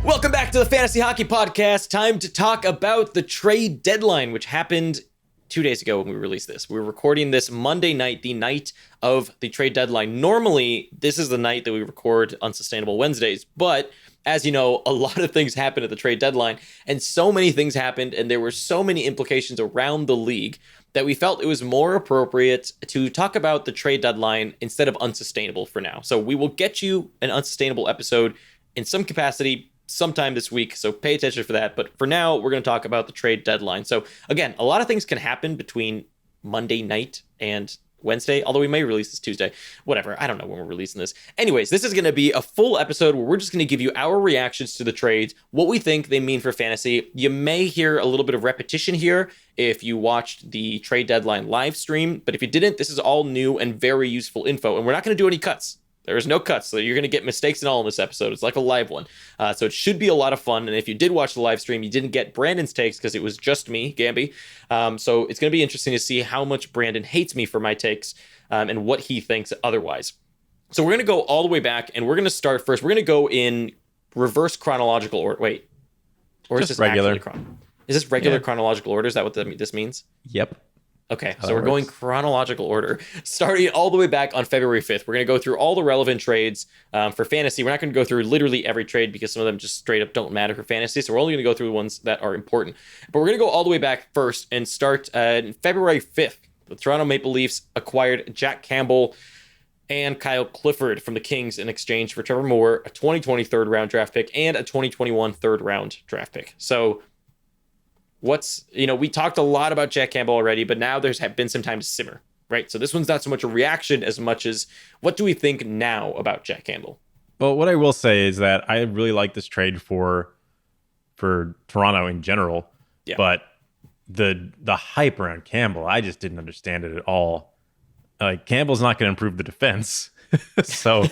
Welcome back to the Fantasy Hockey Podcast. Time to talk about the trade deadline, which happened 2 days ago when we released this. We were recording this Monday night, the night of the trade deadline. Normally, this is the night that we record Unsustainable Wednesdays, but as you know, a lot of things happened at the trade deadline, and so many things happened, and there were so many implications around the league that we felt it was more appropriate to talk about the trade deadline instead of unsustainable for now. So we will get you an unsustainable episode in some capacity sometime this week, so pay attention for that. But for now, we're going to talk about the trade deadline. So again, a lot of things can happen between Monday night and Wednesday, although we may release this Tuesday. Whatever, I don't know when we're releasing this. Anyways, this is going to be a full episode where we're just going to give you our reactions to the trades, what we think they mean for fantasy. You may hear a little bit of repetition here if you watched the trade deadline live stream, but if you didn't, this is all new and very useful info, and we're not going to do any cuts. There is no cuts, so you're going to get mistakes in all in this episode. It's like a live one. So it should be a lot of fun. And if you did watch the live stream, you didn't get Brandon's takes because it was just me, Gamby. So it's going to be interesting to see how much Brandon hates me for my takes and what he thinks otherwise. So we're going to go all the way back, and we're going to start first. We're going to go in reverse chronological order. Wait. Or just is this regular? Is this regular chronological order? Is that what this means? Yep. Okay, so we're going chronological order, starting all the way back on February 5th. We're going to go through all the relevant trades for fantasy. We're not going to go through literally every trade because some of them just straight up don't matter for fantasy, so we're only going to go through the ones that are important. But we're going to go all the way back first and start February 5th. The Toronto Maple Leafs acquired Jack Campbell and Kyle Clifford from the Kings in exchange for Trevor Moore, a 2020 third-round draft pick, and a 2021 third-round draft pick. So we talked a lot about Jack Campbell already, but now there's been some time to simmer, right? So this one's not so much a reaction as much as what do we think now about Jack Campbell? Well, what I will say is that I really like this trade for Toronto in general, but the hype around Campbell, I just didn't understand it at all. Campbell's not going to improve the defense, so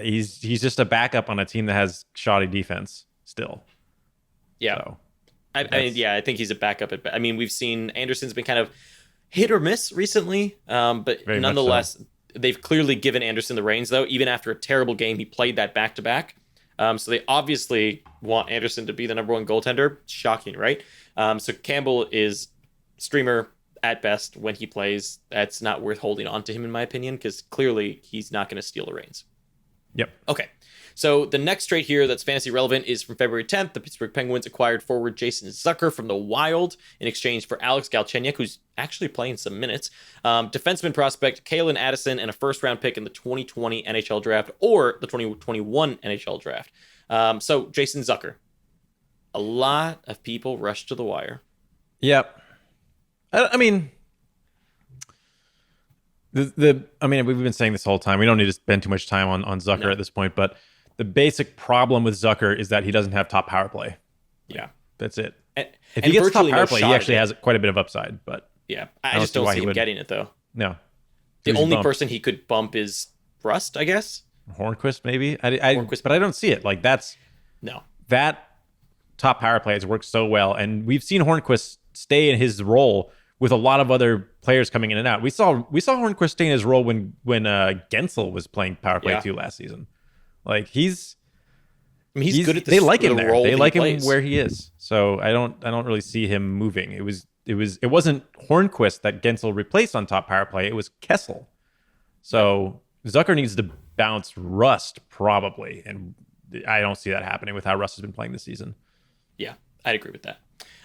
he's just a backup on a team that has shoddy defense still. Yeah. So. I think he's a backup. We've seen Anderson's been kind of hit or miss recently, but Very nonetheless, they've clearly given Anderson the reins, though. Even after a terrible game, he played that back-to-back. So they obviously want Anderson to be the number one goaltender. Shocking, right? So Campbell is streamer at best when he plays. That's not worth holding on to him, in my opinion, because clearly he's not going to steal the reins. Yep. Okay. So the next trade here that's fantasy relevant is from February 10th. The Pittsburgh Penguins acquired forward Jason Zucker from the Wild in exchange for Alex Galchenyuk, who's actually playing some minutes, defenseman prospect Kalen Addison, and a first-round pick in the 2020 NHL draft or the 2021 NHL draft. So Jason Zucker. A lot of people rushed to the wire. Yep. We've been saying this whole time. We don't need to spend too much time on Zucker at this point, but the basic problem with Zucker is that he doesn't have top power play. Yeah. That's it. If he gets top power play, he actually has quite a bit of upside. But yeah, I just don't see him getting it, though. No. The only person he could bump is Rust, I guess. Hornquist, maybe. Hornquist. But I don't see it. That top power play has worked so well, and we've seen Hornquist stay in his role with a lot of other players coming in and out. We saw Hornquist stay in his role when Gensel was playing power play 2 last season. He's good at this. They like him there. They like him plays. where he is. So I don't really see him moving. It wasn't Hornquist that Gensel replaced on top power play. It was Kessel. So Zucker needs to bounce Rust probably, and I don't see that happening with how Rust has been playing this season. Yeah, I'd agree with that.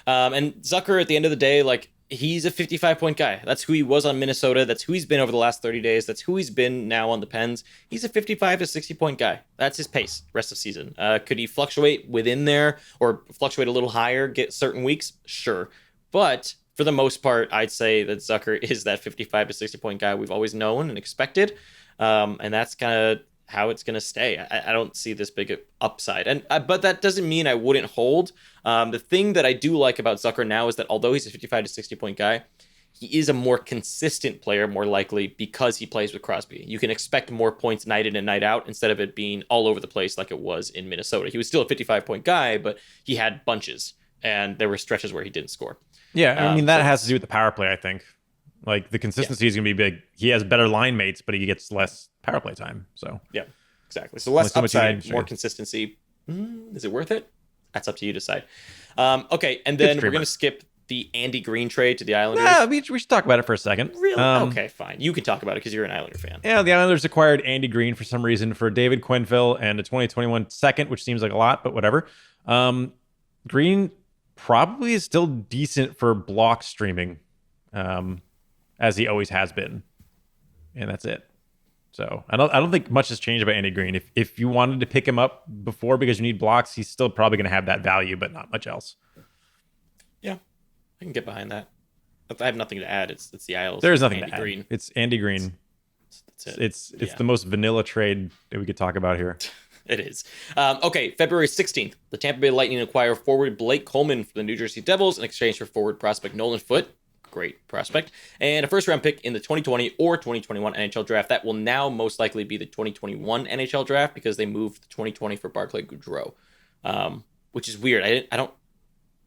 And Zucker, at the end of the day, he's a 55-point guy. That's who he was on Minnesota. That's who he's been over the last 30 days. That's who he's been now on the Pens. He's a 55 to 60-point guy. That's his pace rest of season. Could he fluctuate within there or fluctuate a little higher, get certain weeks? Sure. But for the most part, I'd say that Zucker is that 55 to 60-point guy we've always known and expected. And that's kind of how it's going to stay. I don't see this big upside. But that doesn't mean I wouldn't hold. The thing that I do like about Zucker now is that although he's a 55 to 60 point guy, he is a more consistent player, more likely, because he plays with Crosby. You can expect more points night in and night out instead of it being all over the place like it was in Minnesota. He was still a 55-point guy, but he had bunches, and there were stretches where he didn't score. Yeah, that has to do with the power play, I think. The consistency is going to be big. He has better line mates, but he gets less power play time. So yeah, exactly. So less upside, more consistency. Is it worth it? That's up to you to decide. Okay, and then we're going to skip the Andy Green trade to the Islanders. Yeah, we should talk about it for a second. Really? Okay, fine. You can talk about it because you're an Islander fan. Yeah, the Islanders acquired Andy Green for some reason for David Quenneville and a 2021 second, which seems like a lot, but whatever. Green probably is still decent for block streaming, as he always has been, and that's it. So I don't think much has changed about Andy Green. If you wanted to pick him up before because you need blocks, he's still probably going to have that value, but not much else. Yeah, I can get behind that. If I have nothing to add, it's the Isles. There's nothing Andy to add. Green. It's Andy Green. That's it. It's the most vanilla trade that we could talk about here. It is. Okay, February 16th, the Tampa Bay Lightning acquire forward Blake Coleman from the New Jersey Devils in exchange for forward prospect Nolan Foote. Great prospect, and a first-round pick in the 2020 or 2021 NHL draft. That will now most likely be the 2021 NHL draft because they moved the 2020 for Barclay Goodrow, which is weird. I don't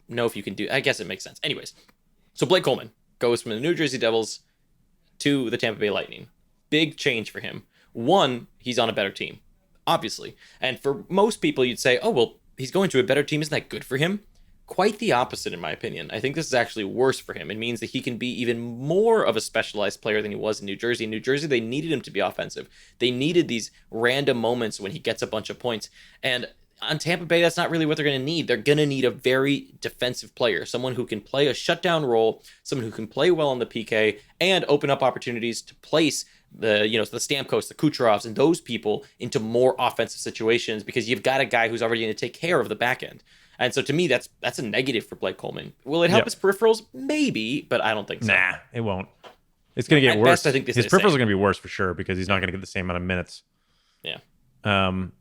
know if you can do. I guess it makes sense. Anyways, so Blake Coleman goes from the New Jersey Devils to the Tampa Bay Lightning. Big change for him. One, he's on a better team, obviously, and for most people, you'd say, "Oh well, he's going to a better team. Isn't that good for him?" Quite the opposite, in my opinion. I think this is actually worse for him. It means that he can be even more of a specialized player than he was in New Jersey. In New Jersey, they needed him to be offensive. They needed these random moments when he gets a bunch of points. And on Tampa Bay, that's not really what they're going to need. They're going to need a very defensive player, someone who can play a shutdown role, someone who can play well on the PK, and open up opportunities to place the Stamkos, the Kucherovs, and those people into more offensive situations because you've got a guy who's already going to take care of the back end. And so to me, that's a negative for Blake Coleman. Will it help his peripherals? Maybe, but I don't think so. Nah, it won't. It's going to get worse. Best, I think his peripherals are going to be worse for sure because he's not going to get the same amount of minutes. Yeah. The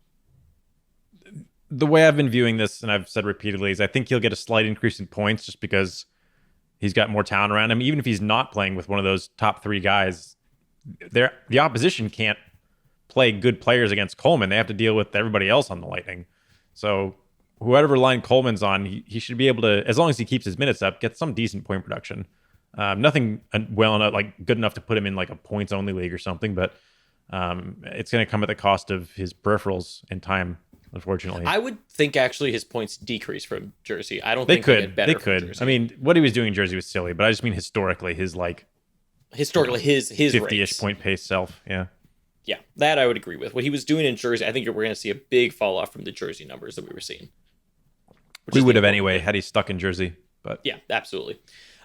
way I've been viewing this, and I've said repeatedly, is I think he'll get a slight increase in points just because he's got more talent around him. Even if he's not playing with one of those top three guys, the opposition can't play good players against Coleman. They have to deal with everybody else on the Lightning. So whoever line Coleman's on, he should be able to, as long as he keeps his minutes up, get some decent point production. Nothing well enough, like good enough to put him in like a points only league or something, but it's going to come at the cost of his peripherals and time, unfortunately. I would think actually his points decrease from Jersey. I don't think they get better. They could. I mean, what he was doing in Jersey was silly, but I just mean historically his 50-ish point pace self. Yeah. Yeah, that I would agree with. What he was doing in Jersey, I think we're going to see a big fall off from the Jersey numbers that we were seeing. We would have anyway had he stuck in Jersey, but yeah, absolutely.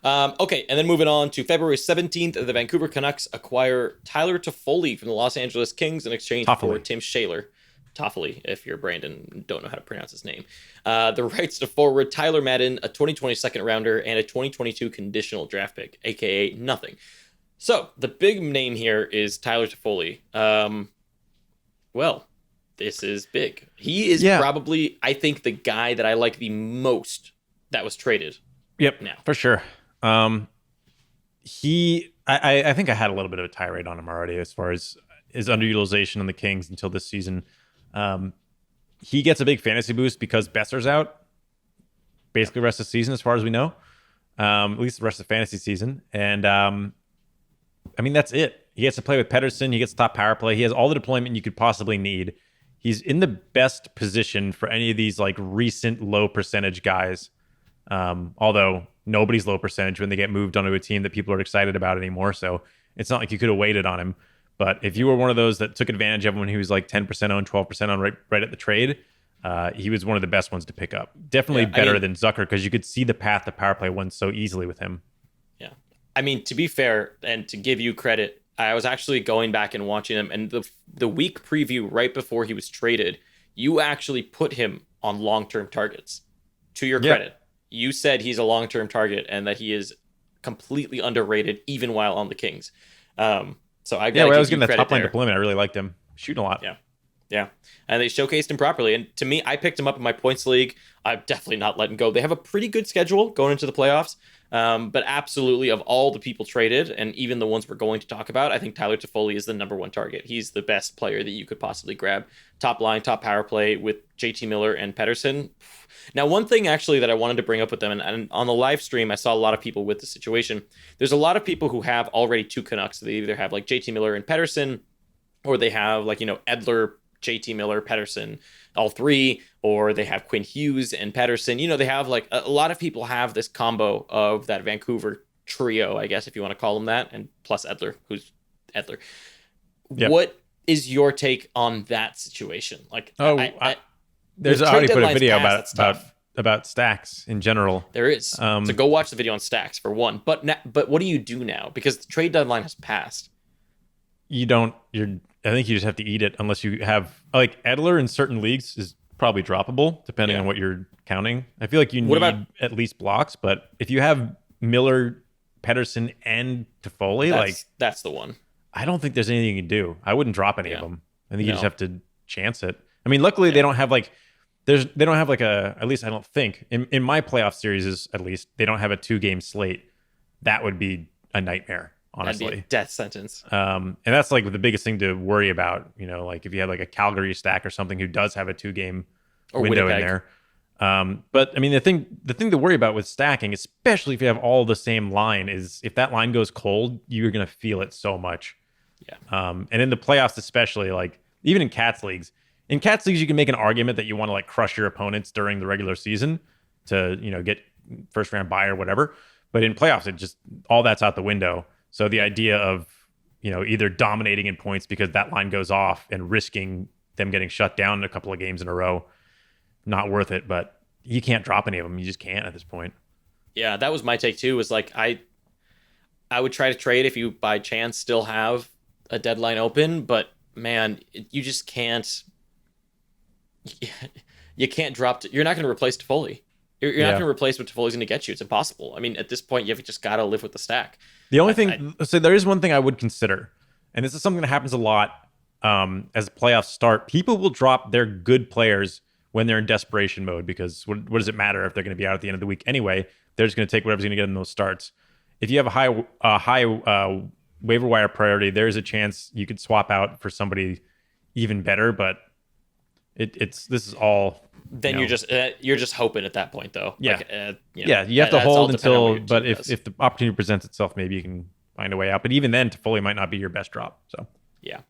Okay, and then moving on to February 17th, the Vancouver Canucks acquire Tyler Toffoli from the Los Angeles Kings in exchange for Tim Schaller. Toffoli, if you're Brandon and don't know how to pronounce his name. The rights to forward Tyler Madden, a 2020 second rounder, and a 2022 conditional draft pick, aka nothing. So the big name here is Tyler Toffoli. Well, this is big. He is probably, I think, the guy that I like the most that was traded. Yep, now for sure. I think I had a little bit of a tirade on him already as far as his underutilization on the Kings until this season. He gets a big fantasy boost because Besser's out basically the rest of the season, as far as we know, at least the rest of the fantasy season. And I mean, that's it. He gets to play with Pettersson. He gets top power play. He has all the deployment you could possibly need. He's in the best position for any of these like recent low percentage guys. Although nobody's low percentage when they get moved onto a team that people are excited about anymore. So it's not like you could have waited on him. But if you were one of those that took advantage of him when he was like 10% owned, 12% on right at the trade, he was one of the best ones to pick up. Definitely better than Zucker because you could see the path to power play won so easily with him. Yeah. I mean, to be fair and to give you credit, I was actually going back and watching him, and the week preview right before he was traded, you actually put him on long-term targets. To your credit, you said he's a long-term target and that he is completely underrated even while on the Kings. So I was getting that top line deployment. I really liked him shooting a lot. Yeah. And they showcased him properly. And to me, I picked him up in my points league. I'm definitely not letting go. They have a pretty good schedule going into the playoffs. But absolutely, of all the people traded, and even the ones we're going to talk about, I think Tyler Toffoli is the number one target. He's the best player that you could possibly grab. Top line, top power play with JT Miller and Pettersson. Now, one thing actually that I wanted to bring up with them, and on the live stream, I saw a lot of people with the situation. There's a lot of people who have already two Canucks. They either have like JT Miller and Pettersson, or they have like, Edler, JT Miller, Pettersson, all three, or they have Quinn Hughes and Pettersson. You know, they have like a lot of people have this combo of that Vancouver trio, I guess, if you want to call them that, and plus Edler, who's Edler. Yep. What is your take on that situation? Like, there's already put a video about stacks in general. There is. So go watch the video on stacks for one. But what do you do now? Because the trade deadline has passed. I think you just have to eat it unless you have like Edler in certain leagues is probably droppable depending on what you're counting. I feel like you need at least blocks, but if you have Miller, Pettersson, and Toffoli, that's the one. I don't think there's anything you can do. I wouldn't drop any of them. I think you just have to chance it. I mean, luckily they don't have like they don't have like at least I don't think in my playoff series at least they don't have a 2-game slate. That would be a nightmare. Honestly, that'd be a death sentence. And that's like the biggest thing to worry about. You know, like if you had like a Calgary stack or something who does have a 2-game window in there. But I mean, the thing to worry about with stacking, especially if you have all the same line, is if that line goes cold, you're gonna feel it so much. Yeah. And in the playoffs, especially, like even in Cats leagues, you can make an argument that you want to like crush your opponents during the regular season to get first round bye or whatever. But in playoffs, it just all that's out the window. So the idea of, either dominating in points because that line goes off and risking them getting shut down in a couple of games in a row, not worth it. But you can't drop any of them. You just can't at this point. Yeah, that was my take too. Was like I would try to trade if you by chance still have a deadline open, but man, you just can't. You can't drop. You're not going to replace Toffoli. You're not going to replace what Toffoli's going to get you. It's impossible. I mean, at this point, you've just got to live with the stack. The only thing, so there is one thing I would consider, and this is something that happens a lot as playoffs start. People will drop their good players when they're in desperation mode because what does it matter if they're going to be out at the end of the week anyway? They're just going to take whatever's going to get in those starts. If you have a high waiver wire priority, there's a chance you could swap out for somebody even better, but this is all. Then you're just hoping at that point, though. Yeah, like, you have to hold until. But if the opportunity presents itself, maybe you can find a way out. But even then, Toffoli might not be your best drop. So yeah.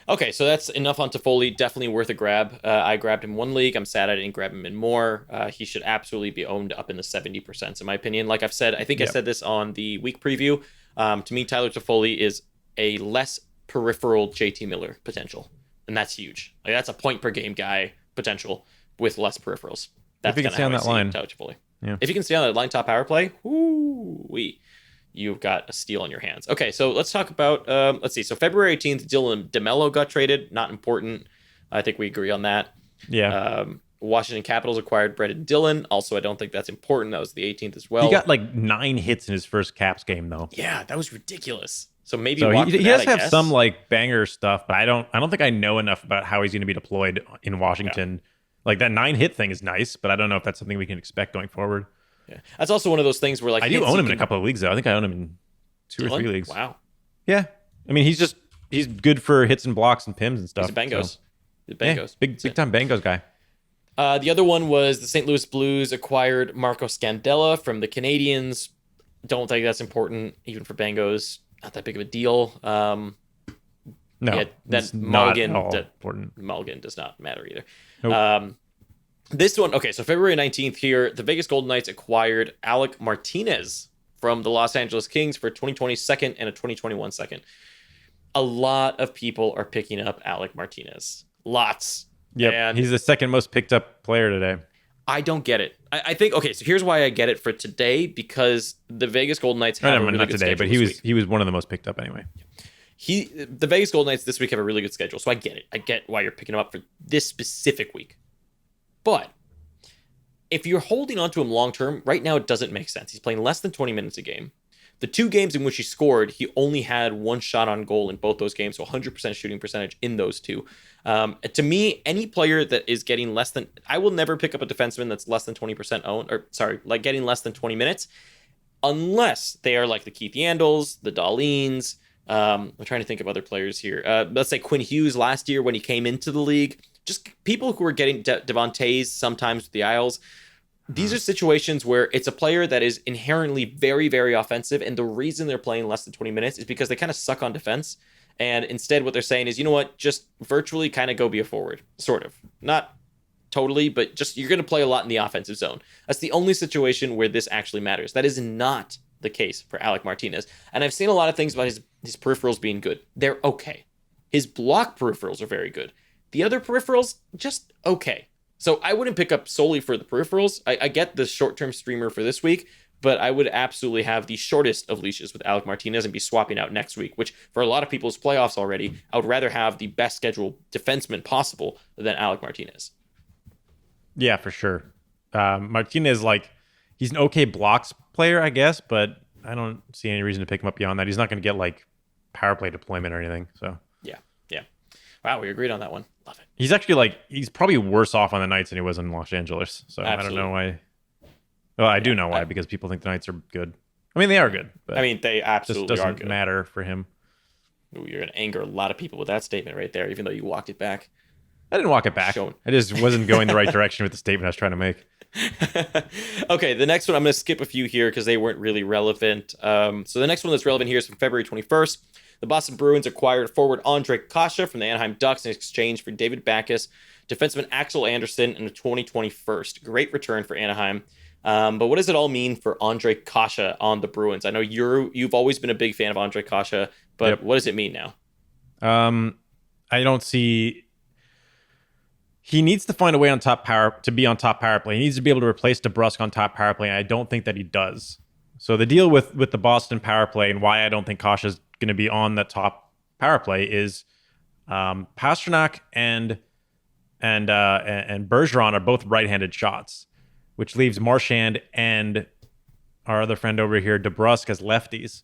Okay, so that's enough on Toffoli. Definitely worth a grab. I grabbed him one league. I'm sad I didn't grab him in more. He should absolutely be owned up in the 70%, in my opinion. Like I've said, I think I said this on the week preview. To me, Tyler Toffoli is a less peripheral JT Miller potential, and that's huge. Like that's a point per game guy potential with less peripherals. That's if he can stay on that line. Yeah. If you can stay on that line top power play, you've got a steal in your hands. Okay, so let's talk about, let's see. So February 18th, Dylan DeMello got traded. Not important. I think we agree on that. Yeah. Washington Capitals acquired Brendan Dillon. Also, I don't think that's important. That was the 18th as well. He got like 9 hits in his first Caps game, though. Yeah, that was ridiculous. So maybe he does have some like banger stuff, but I don't think I know enough about how he's going to be deployed in Washington. Yeah. Like that 9-hit thing is nice, but I don't know if that's something we can expect going forward. Yeah, that's also one of those things where like I do own him in a couple of leagues though. I think I own him in 2 or 3 leagues. Wow. Yeah, I mean he's good for hits and blocks and pims and stuff. He's a Bengals. So. Big time Bengals guy. The other one was the St. Louis Blues acquired Marco Scandella from the Canadiens. Don't think that's important even for Bengals. Not that big of a deal. No, that Mulligan important. Mulligan does not matter either. Nope. This one, okay, so February 19th here, the Vegas Golden Knights acquired Alec Martinez from the Los Angeles Kings for 2020 second and a 2021 second. A lot of people are picking up Alec Martinez. Lots. Yep, and he's the second most picked up player today. I don't get it. I think, okay, so here's why I get it for today, because the Vegas Golden Knights have a really good schedule but he was one of the most picked up anyway. The Vegas Golden Knights this week have a really good schedule, so I get it. I get why you're picking him up for this specific week. But if you're holding on to him long term, right now it doesn't make sense. He's playing less than 20 minutes a game. The 2 games in which he scored, he only had 1 shot on goal in both those games, so 100% shooting percentage in those 2. To me, any player that is getting less than... I will never pick up a defenseman that's less than 20% owned, like getting less than 20 minutes, unless they are like the Keith Yandles, the Dahleens. I'm trying to think of other players here. Let's say Quinn Hughes last year when he came into the league. Just people who are getting Devontae's sometimes with the Isles. These are situations where it's a player that is inherently very, very offensive, and the reason they're playing less than 20 minutes is because they kind of suck on defense, And instead, what they're saying is, you know what, just virtually kind of go be a forward, sort of. Not totally, but just you're going to play a lot in the offensive zone. That's the only situation where this actually matters. That is not the case for Alec Martinez. And I've seen a lot of things about his peripherals being good. They're okay. His block peripherals are very good. The other peripherals, just okay. So I wouldn't pick up solely for the peripherals. I get the short-term streamer for this week, but I would absolutely have the shortest of leashes with Alec Martinez and be swapping out next week, which for a lot of people's playoffs already, I would rather have the best scheduled defenseman possible than Alec Martinez. Yeah, for sure. Martinez, like, he's an okay blocks player, I guess, but I don't see any reason to pick him up beyond that. He's not going to get, like, power play deployment or anything, so. Yeah. Wow, we agreed on that one. Love it. He's actually, like, he's probably worse off on the Knights than he was in Los Angeles, so absolutely. I don't know why. Well, I do know why, because people think the Knights are good. I mean, they are good. But I mean, they absolutely just are doesn't good. matter for him. Ooh, you're going to anger a lot of people with that statement right there, even though you walked it back. I didn't walk it back. I just wasn't going the right direction with the statement I was trying to make. Okay, the next one, I'm going to skip a few here because they weren't really relevant. So the next one that's relevant here is from February 21st. The Boston Bruins acquired forward Andre Kasha from the Anaheim Ducks in exchange for David Backes, defenseman Axel Anderson, and a 2020 first. Great return for Anaheim. But what does it all mean for Andre Kasha on the Bruins? I know you've always been a big fan of Andre Kasha, but What does it mean now? I don't see. He needs to find a way to be on top power play. He needs to be able to replace DeBrusk on top power play, and I don't think that he does. So the deal with the Boston power play and why I don't think Kasha's going to be on the top power play is Pastrnak and Bergeron are both right-handed shots, which leaves Marchand and our other friend over here, DeBrusk, as lefties.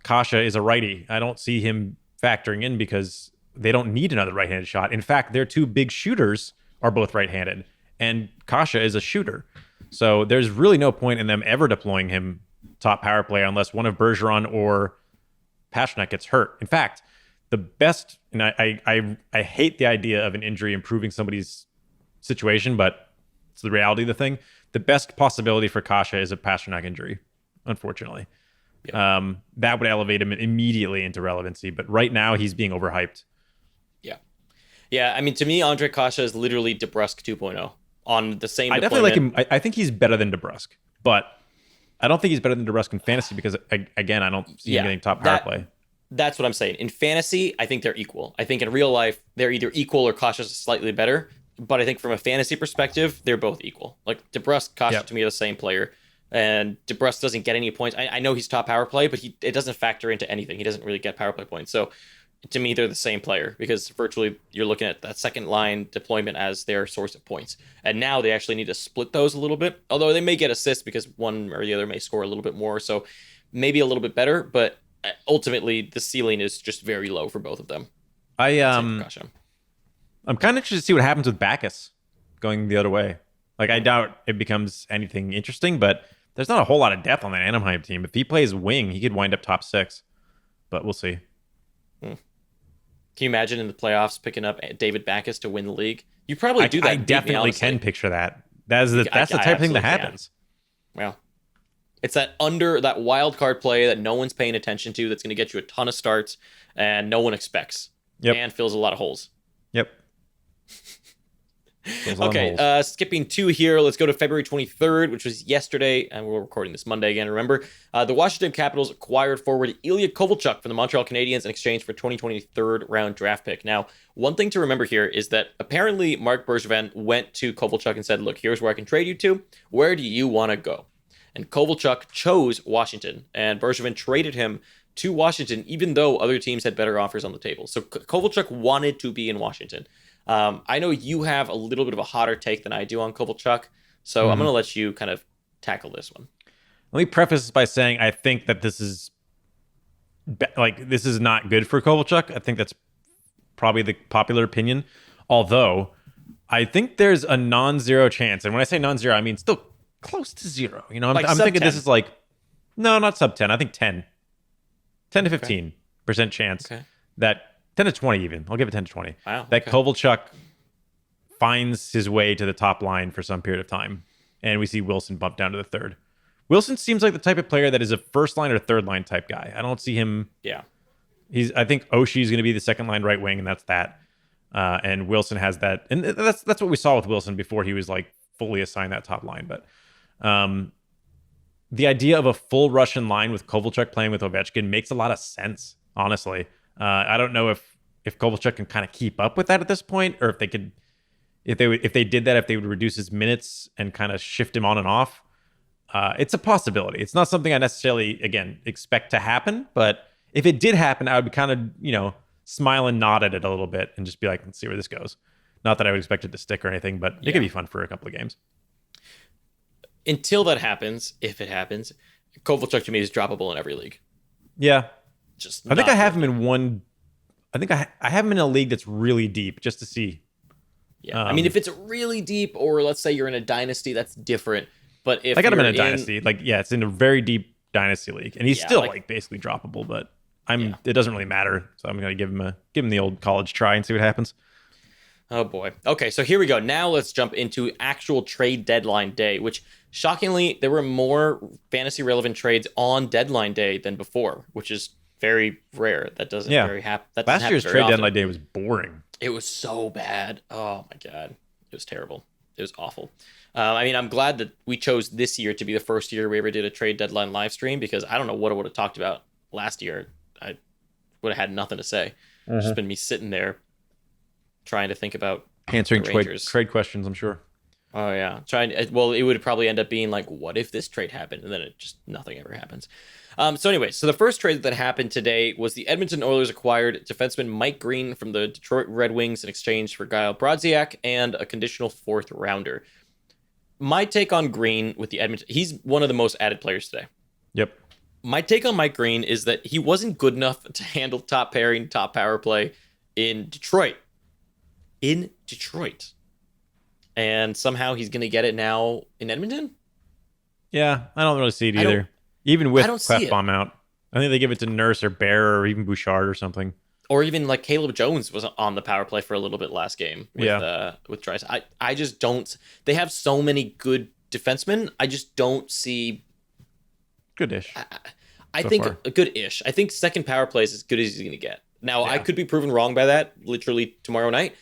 Kasha is a righty. I don't see him factoring in because they don't need another right-handed shot. In fact, their two big shooters are both right-handed, and Kasha is a shooter. So there's really no point in them ever deploying him top power play unless one of Bergeron or Pastrnak gets hurt. In fact, the best, and I hate the idea of an injury improving somebody's situation, but it's the reality of the thing. The best possibility for Kasha is a Pastrnak injury, unfortunately. Yeah. That would elevate him immediately into relevancy, but right now he's being overhyped. Yeah, I mean, to me, Andre Kasha is literally DeBrusk 2.0 on the same deployment. I definitely like him. I think he's better than DeBrusk, but I don't think he's better than DeBrusk in fantasy because, again, I don't see him getting top power play. That's what I'm saying. In fantasy, I think they're equal. I think in real life, they're either equal or Kasha's slightly better, but I think from a fantasy perspective, they're both equal. Like, DeBrusk, Kasha, to me, are the same player, and DeBrusk doesn't get any points. I know he's top power play, but it doesn't factor into anything. He doesn't really get power play points. So, to me, they're the same player because virtually you're looking at that second line deployment as their source of points. And now they actually need to split those a little bit, although they may get assists because one or the other may score a little bit more. So maybe a little bit better, but ultimately the ceiling is just very low for both of them. I'm kind of interested to see what happens with Backes going the other way. Like, I doubt it becomes anything interesting, but there's not a whole lot of depth on that Anaheim team. If he plays wing, he could wind up top 6, but we'll see. Can you imagine in the playoffs picking up David Backes to win the league? You probably do that. I definitely can picture that. That's the type of thing that happens. Well, it's that wild card play that no one's paying attention to that's going to get you a ton of starts and no one expects. And fills a lot of holes. Yep. Okay, skipping 2 here. Let's go to February 23rd, which was yesterday, and we're recording this Monday again, remember. The Washington Capitals acquired forward Ilya Kovalchuk from the Montreal Canadiens in exchange for 2023 round draft pick. Now, one thing to remember here is that apparently Marc Bergevin went to Kovalchuk and said, look, here's where I can trade you to. Where do you want to go? And Kovalchuk chose Washington, and Bergevin traded him to Washington, even though other teams had better offers on the table. So Kovalchuk wanted to be in Washington. I know you have a little bit of a hotter take than I do on Kovalchuk, so I'm going to let you kind of tackle this one. Let me preface this by saying I think that this is not good for Kovalchuk. I think that's probably the popular opinion, although I think there's a non-zero chance. And when I say non-zero, I mean still close to zero. You know, I'm thinking 10. This is like, no, not sub 10. I think 10 to 15% chance that 10 to 20 even. I'll give it 10 to 20. Wow. That Kovalchuk finds his way to the top line for some period of time. And we see Wilson bump down to the third. Wilson seems like the type of player that is a first line or third line type guy. I don't see him I think Oshie's going to be the second line right wing, and that's that. And Wilson has that, and that's what we saw with Wilson before he was like fully assigned that top line. But the idea of a full Russian line with Kovalchuk playing with Ovechkin makes a lot of sense. Honestly, I don't know if Kovalchuk can kind of keep up with that at this point, or if they could, if they did that, if they would reduce his minutes and kind of shift him on and off. It's a possibility. It's not something I necessarily, again, expect to happen, but if it did happen, I would be kind of, smile and nod at it a little bit and just be like, let's see where this goes. Not that I would expect it to stick or anything, but it could be fun for a couple of games. Until that happens, if it happens, Kovalchuk to me is droppable in every league. Yeah. Just I think I have him in one. I think I have him in a league that's really deep just to see. Yeah. I mean, if it's really deep, or let's say you're in a dynasty, that's different. But if I got him in a dynasty, it's in a very deep dynasty league, and he's still basically droppable, but it doesn't really matter. So I'm going to give him the old college try and see what happens. Oh boy. Okay, so here we go. Now let's jump into actual trade deadline day, which shockingly there were more fantasy relevant trades on deadline day than before, which is very rare. That doesn't very happen. Last year's trade deadline day was boring. It was so bad. Oh my god, it was terrible. It was awful. I'm glad that we chose this year to be the first year we ever did a trade deadline live stream, because I don't know what I would have talked about last year. I would have had nothing to say. It's just been me sitting there trying to think about answering trade questions, I'm sure. Oh yeah, it would probably end up being like, what if this trade happened, and then nothing ever happens. So the first trade that happened today was the Edmonton Oilers acquired defenseman Mike Green from the Detroit Red Wings in exchange for Kyle Brodziak and a conditional 4th rounder. My take on Green with the Edmonton, he's one of the most added players today. Yep. My take on Mike Green is that he wasn't good enough to handle top pairing, top power play in Detroit. And somehow he's going to get it now in Edmonton? Yeah, I don't really see it either. Even with Klefbom out. I think they give it to Nurse or Bear or even Bouchard or something. Or even like Caleb Jones was on the power play for a little bit last game with Trice. I just don't. They have so many good defensemen. I just don't see. Good-ish. I think a good-ish. I think second power play is as good as he's going to get. Now, I could be proven wrong by that literally tomorrow night,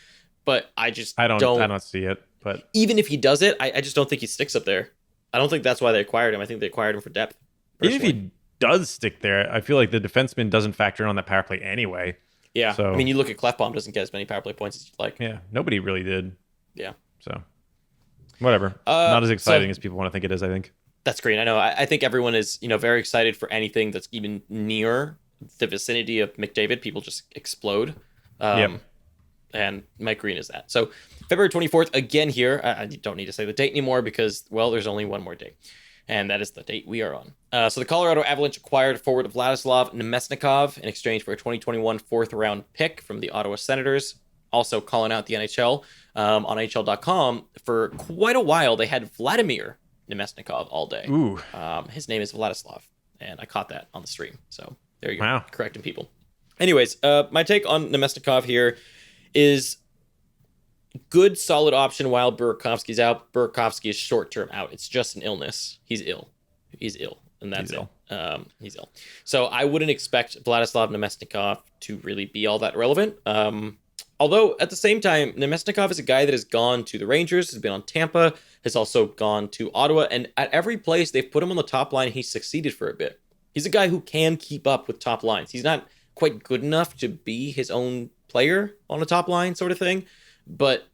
but I don't see it. But even if he does it, I just don't think he sticks up there. I don't think that's why they acquired him. I think they acquired him for depth. Personally. Even if he does stick there, I feel like the defenseman doesn't factor in on that power play anyway. Yeah. So, you look at Klefbom, doesn't get as many power play points as you'd like. Yeah. Nobody really did. Yeah. So, whatever. Not as exciting as people want to think it is, I think. That's great. I know. I think everyone is, very excited for anything that's even near the vicinity of McDavid. People just explode. And Mike Green is that. So February 24th, again here. I don't need to say the date anymore because, there's only one more date. And that is the date we are on. So the Colorado Avalanche acquired forward Vladislav Nemesnikov in exchange for a 2021 4th-round pick from the Ottawa Senators. Also calling out the NHL on NHL.com. For quite a while, they had Vladimir Nemesnikov all day. Ooh. His name is Vladislav, and I caught that on the stream. So there you go. Wow. Correcting people. Anyways, my take on Nemesnikov here is good, solid option while Burakovsky's out. Burakovsky is short-term out. It's just an illness. He's ill. And that's it. He's ill. So I wouldn't expect Vladislav Nemesnikov to really be all that relevant. Although, at the same time, Nemesnikov is a guy that has gone to the Rangers, has been on Tampa, has also gone to Ottawa, and at every place they've put him on the top line, he's succeeded for a bit. He's a guy who can keep up with top lines. He's not quite good enough to be his own player on a top line sort of thing, but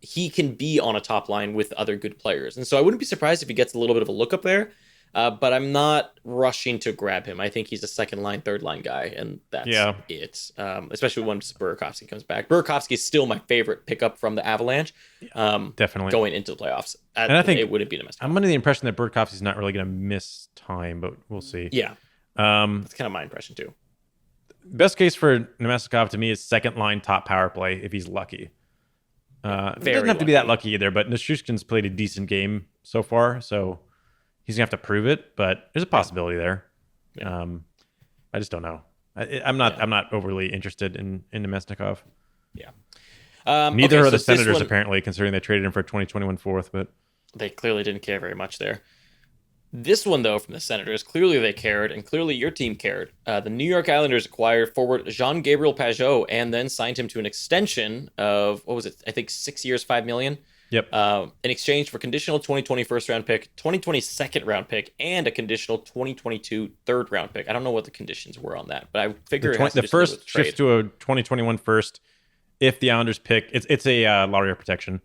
he can be on a top line with other good players. And so I wouldn't be surprised if he gets a little bit of a look up there, but I'm not rushing to grab him. I think he's a second line, third line guy, and that's it. Especially when Burakovsky comes back. Burakovsky is still my favorite pickup from the Avalanche. Definitely. Going into the playoffs. And I think it wouldn't be a mistake. I'm under the impression that Burakovsky's not really going to miss time, but we'll see. Yeah. That's kind of my impression too. Best case for Nemesnikov to me is second line top power play if he's lucky. It doesn't have to be that lucky either, but Nichushkin's played a decent game so far, so he's gonna have to prove it. But there's a possibility there. Yeah. I just don't know. I'm not overly interested in Nemesnikov. Yeah. Neither are the Senators apparently, considering they traded him for a 2021 4th. But they clearly didn't care very much there. This one, though, from the Senators, clearly they cared, and clearly your team cared. The New York Islanders acquired forward Jean-Gabriel Pageau and then signed him to an extension of, what was it? I think 6 years, $5 million. Yep. In exchange for conditional 2020 first round pick, 2020 second round pick, and a conditional 2022 third round pick. I don't know what the conditions were on that, but I figure the first shifts to a 2021 first if the Islanders pick. It's a lottery protection.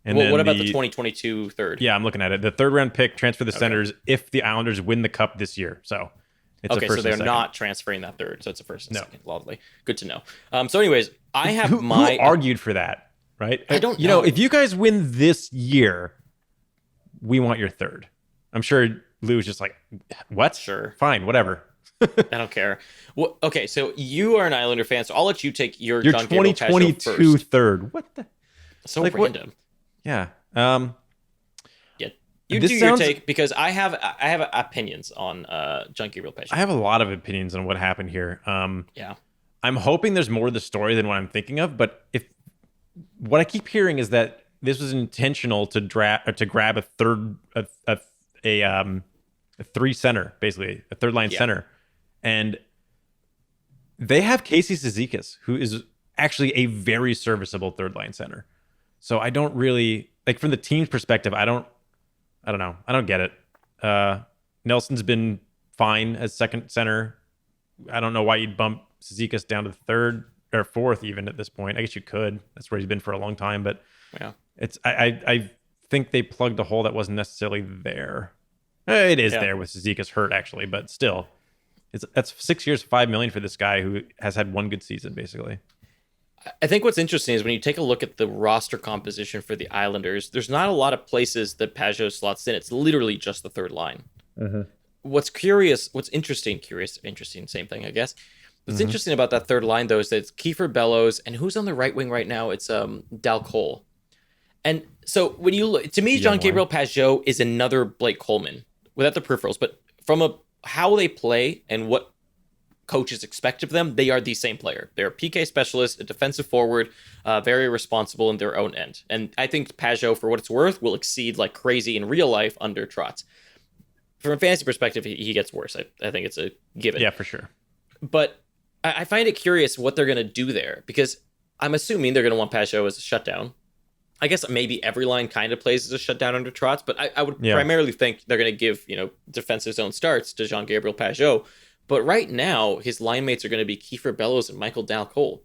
And well, what about the 2022 third? Yeah, I'm looking at it. The third round pick transfer the Senators if the Islanders win the Cup this year. So it's a first so they're and not transferring that third. So it's a first and second. Lovely. Good to know. So anyways, I have who argued for that, right? I don't know. If you guys win this year, we want your third. I'm sure Lou's just like, what? Sure. Fine, whatever. I don't care. Well, okay, so you are an Islander fan, so I'll let you take your John 2022 third. What the? So random. Yeah. Yeah. You do your take because I have opinions on John Gabriel Pageau. I have a lot of opinions on what happened here. Yeah. I'm hoping there's more to the story than what I'm thinking of, but what I keep hearing is that this was intentional to grab a third a three center, basically a third line center, and they have Casey Cizikas, who is actually a very serviceable third line center. So I don't really from the team's perspective. I don't know. I don't get it. Nelson's been fine as second center. I don't know why you'd bump Cizikas down to third or fourth even at this point. I guess you could. That's where he's been for a long time. But yeah, I think they plugged a hole that wasn't necessarily there. It is there with Cizikas hurt actually, but still, that's 6 years, $5 million for this guy who has had one good season basically. I think what's interesting is when you take a look at the roster composition for the Islanders, there's not a lot of places that Pageau slots in. It's literally just the third line. Mm-hmm. What's interesting, same thing, I guess. What's interesting about that third line, though, is that it's Kiefer Bellows, and who's on the right wing right now? It's Dal Cole. And so when you look, to me, John Gabriel Pageau is another Blake Coleman without the peripherals, but from how they play and what coaches expect of them, they are the same player. They're a PK specialist, a defensive forward, very responsible in their own end. And I think Pageau, for what it's worth, will exceed like crazy in real life under Trotz. From a fantasy perspective, he gets worse. I think it's a given. Yeah, for sure. But I find it curious what they're going to do there, because I'm assuming they're going to want Pageau as a shutdown. I guess maybe every line kind of plays as a shutdown under Trotz, but I would primarily think they're going to give defensive zone starts to Jean-Gabriel Pageau. But right now, his line mates are going to be Kiefer Bellows and Michael Dal Cole.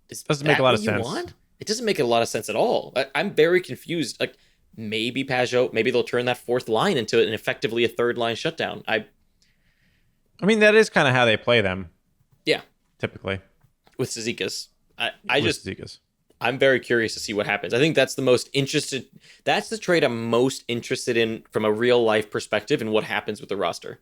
Doesn't make a lot of sense. It doesn't make a lot of sense at all. I'm very confused. Like, maybe Pageau, maybe they'll turn that fourth line into an effectively a third line shutdown. I mean, that is kind of how they play them. Yeah. Typically. With Cizikas. Cizikas. I'm very curious to see what happens. I think that's the trade I'm most interested in from a real life perspective and what happens with the roster.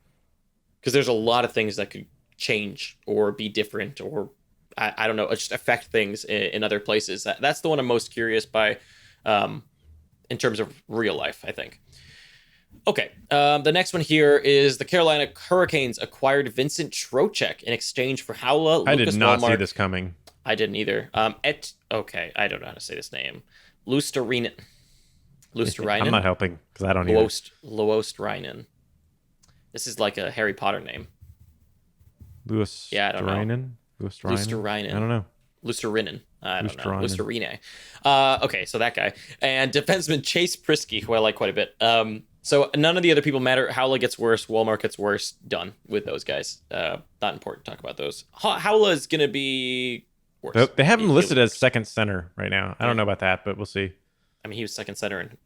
Because there's a lot of things that could change or be different or, I don't know, just affect things in other places. That's the one I'm most curious by in terms of real life, I think. Okay, the next one here is the Carolina Hurricanes acquired Vincent Trocheck in exchange for Haula. I did not see this coming. I didn't either. Okay, I don't know how to say this name. Luostarinen. I'm not helping because I don't either. Luostarinen. This is like a Harry Potter name. Luostarinen? Yeah, I don't know. Luostarinen? I don't know. Luostarinen. I don't know. Luostarine. Okay, so that guy. And defenseman Chase Prisky, who I like quite a bit. So none of the other people matter. Haula gets worse. Walmart gets worse. Done with those guys. Not important to talk about those. Haula is going to be worse. They have him listed as second center right now. I don't know about that, but we'll see. I mean, he was second center in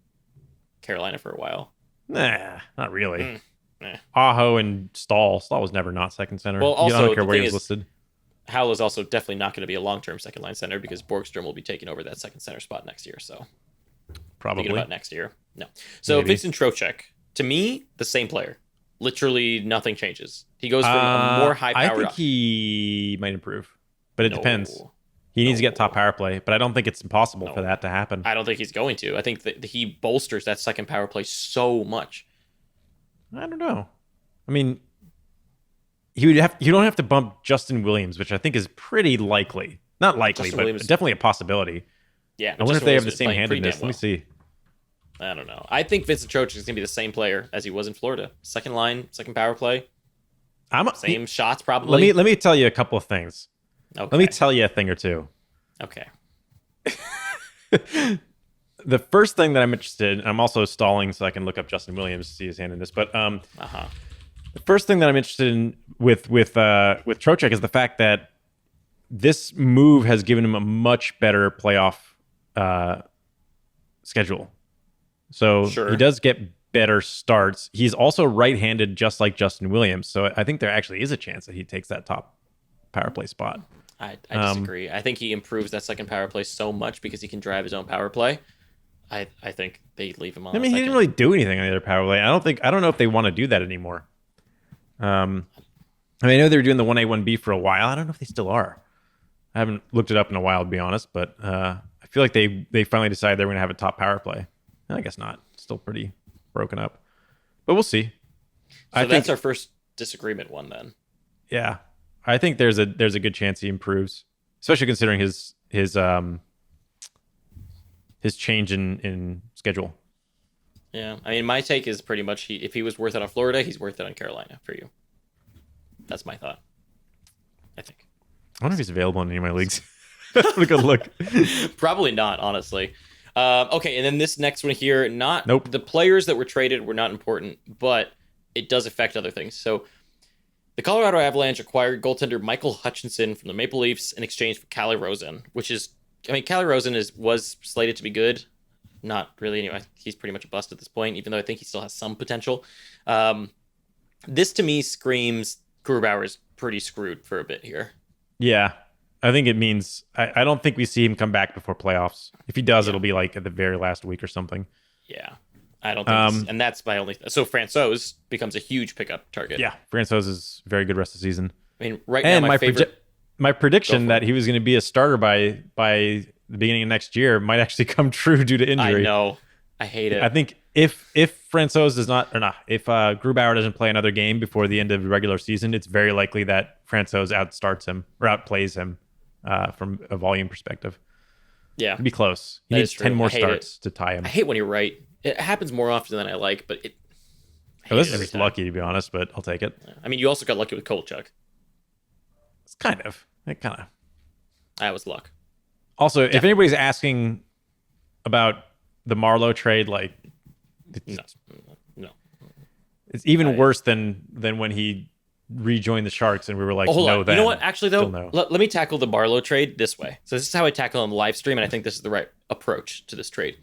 Carolina for a while. Nah, not really. Aho and Stahl. Stahl was never not second center. Well, also, I don't care where he was listed. Haula is also definitely not going to be a long-term second line center because Borgstrom will be taking over that second center spot next year. So probably thinking about next year. No. So maybe. Vincent Trocheck, to me, the same player. Literally nothing changes. He goes from a more high power. I think he might improve, but it depends. He needs to get top power play, but I don't think it's impossible for that to happen. I don't think he's going to. I think that he bolsters that second power play so much. I don't know. I mean, you don't have to bump Justin Williams, which I think is pretty likely. Not likely, but definitely a possibility. Yeah. I wonder if they have the same handedness. Let me see. I don't know. I think Vincent Trocheck is going to be the same player as he was in Florida. Second line, second power play. Same shots, probably. Let me tell you a couple of things. Okay. Let me tell you a thing or two. Okay. The first thing that I'm interested in, I'm also stalling so I can look up Justin Williams to see his hand in this, but the first thing that I'm interested in with Trocheck is the fact that this move has given him a much better playoff schedule. So he does get better starts. He's also right-handed, just like Justin Williams. So I think there actually is a chance that he takes that top power play spot. I disagree. I think he improves that second power play so much because he can drive his own power play. I think they leave him on. I mean, he didn't really do anything on the other power play. I don't know if they want to do that anymore. I mean, I know they were doing the 1A 1B for a while. I don't know if they still are. I haven't looked it up in a while, to be honest, but I feel like they finally decided they were going to have a top power play. I guess not. It's still pretty broken up, but we'll see. So that's our first disagreement one then. Yeah, I think there's a good chance he improves, especially considering his change in schedule. Yeah, I mean, my take is pretty much if he was worth it on Florida, he's worth it on Carolina for you. That's my thought. I think. I wonder if he's available in any of my leagues. Look a look. Probably not, honestly. Okay, and then this next one here, Nope. The players that were traded were not important, but it does affect other things. So the Colorado Avalanche acquired goaltender Michael Hutchinson from the Maple Leafs in exchange for Calle Rosen, which is, I mean, Calle Rosen was slated to be good. Not really anyway. He's pretty much a bust at this point, even though I think he still has some potential. This to me screams Grubauer's pretty screwed for a bit here. Yeah, I think it means I don't think we see him come back before playoffs. If he does, it'll be like at the very last week or something. Yeah, I don't think and that's my only... So Francouz becomes a huge pickup target. Yeah, Francouz is very good rest of the season. I mean, right now, my prediction that he was going to be a starter by the beginning of next year might actually come true due to injury. I know. I hate it. I think if Francouz does not, or not, if Grubauer doesn't play another game before the end of the regular season, it's very likely that Francouz outstarts him or outplays him from a volume perspective. Yeah. It'd be close. He needs 10 more starts to tie him. I hate when you're right. It happens more often than I like, but this is just lucky, to be honest, but I'll take it. I mean, you also got lucky with Kovalchuk. It's kind of. That was luck. Also, if anybody's asking about the Marleau trade, like, no, it's even worse than when he rejoined the Sharks and we were like, no. You know what? Actually, though, let me tackle the Marleau trade this way. So this is how I tackle on the live stream, and I think this is the right approach to this trade.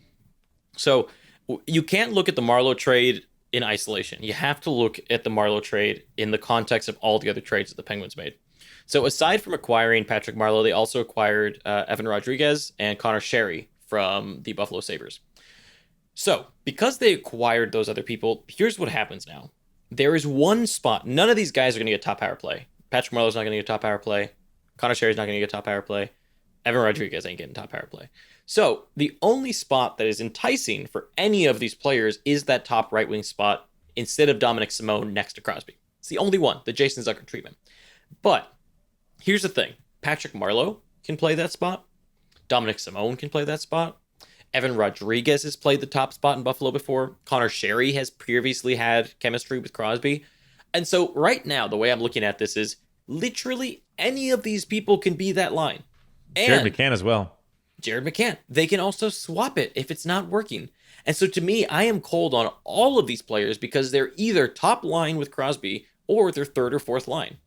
So you can't look at the Marleau trade in isolation. You have to look at the Marleau trade in the context of all the other trades that the Penguins made. So aside from acquiring Patrick Marleau, they also acquired Evan Rodriguez and Connor Sherry from the Buffalo Sabres. So because they acquired those other people, here's what happens now. There is one spot. None of these guys are going to get top power play. Patrick Marleau's not going to get top power play. Connor Sherry's not going to get top power play. Evan Rodriguez ain't getting top power play. So the only spot that is enticing for any of these players is that top right wing spot instead of Dominic Simone next to Crosby. It's the only one, the Jason Zucker treatment. But here's the thing. Patrick Marleau can play that spot. Dominic Simone can play that spot. Evan Rodriguez has played the top spot in Buffalo before. Connor Sherry has previously had chemistry with Crosby. And so right now, the way I'm looking at this is literally any of these people can be that line. And Jared McCann as well. Jared McCann. They can also swap it if it's not working. And so to me, I am cold on all of these players because they're either top line with Crosby or they're third or fourth line.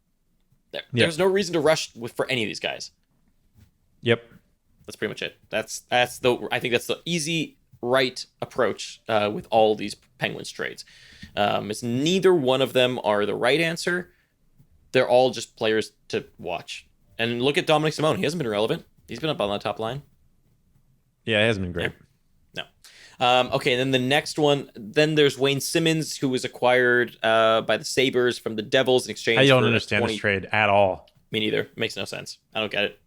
There's no reason to rush for any of these guys. Yep. That's pretty much it. I think that's the easy, right approach with all these Penguins trades. It's neither one of them are the right answer. They're all just players to watch. And look at Dominic Simone. He hasn't been relevant. He's been up on the top line. Yeah, it hasn't been great. No. Okay, and then the next one. Then there's Wayne Simmons, who was acquired by the Sabres from the Devils in exchange. I don't understand this trade at all. Me neither. It makes no sense. I don't get it.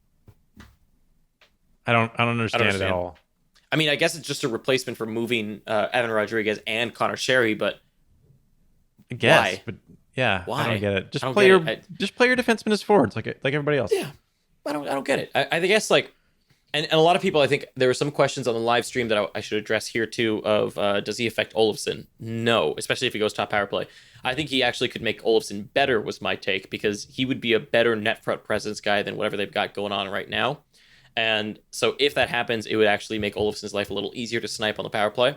I don't understand it at all. I mean, I guess it's just a replacement for moving Evan Rodriguez and Connor Sherry, but I guess. Why? But yeah, why? I don't get it. Just play your defenseman as forwards, like everybody else. Yeah, I don't get it. I guess like And a lot of people, I think there were some questions on the live stream that I should address here too of does he affect Olofsson? No, especially if he goes top power play. I think he actually could make Olofsson better was my take, because he would be a better net front presence guy than whatever they've got going on right now. And so if that happens, it would actually make Olofsson's life a little easier to snipe on the power play.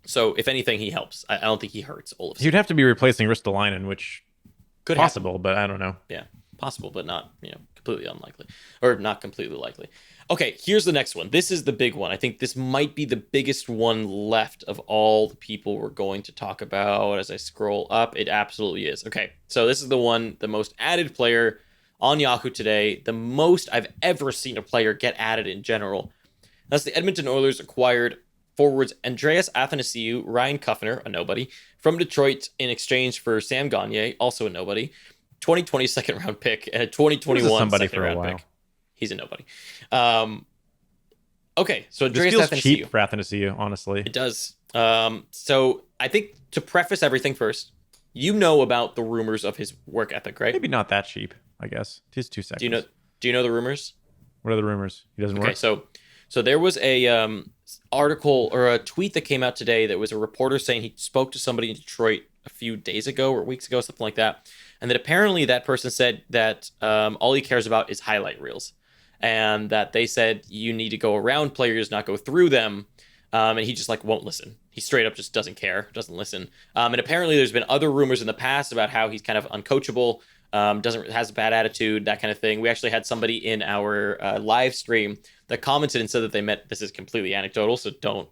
So if anything, he helps. I don't think he hurts Olofsson. You'd have to be replacing Ristolainen, which could possible, happen. But I don't know. Yeah, possible, but not completely unlikely, or not completely likely. Okay, here's the next one. This is the big one. I think this might be the biggest one left of all the people we're going to talk about as I scroll up. It absolutely is. Okay, so this is the one, the most added player on Yahoo today, the most I've ever seen a player get added in general. That's the Edmonton Oilers acquired forwards Andreas Athanasiou, Ryan Kuffner, a nobody, from Detroit in exchange for Sam Gagner, also a nobody, 2020 second round pick, and a 2021 second round pick. He's a nobody. Okay, so Andreas this feels Athanasiou. Cheap for Athanasiou, honestly. It does. So I think to preface everything first, you know about the rumors of his work ethic, right? Maybe not that cheap, I guess. It is 2 seconds. Do you know the rumors? What are the rumors? He doesn't work? Okay, so there was a article or a tweet that came out today that was a reporter saying he spoke to somebody in Detroit a few days ago or weeks ago, something like that, and that apparently that person said that all he cares about is highlight reels, and that they said you need to go around players, not go through them, and he just won't listen. He straight up just doesn't care, doesn't listen. And apparently there's been other rumors in the past about how he's kind of uncoachable, has a bad attitude, that kind of thing. We actually had somebody in our live stream that commented and said that they met, this is completely anecdotal, so don't,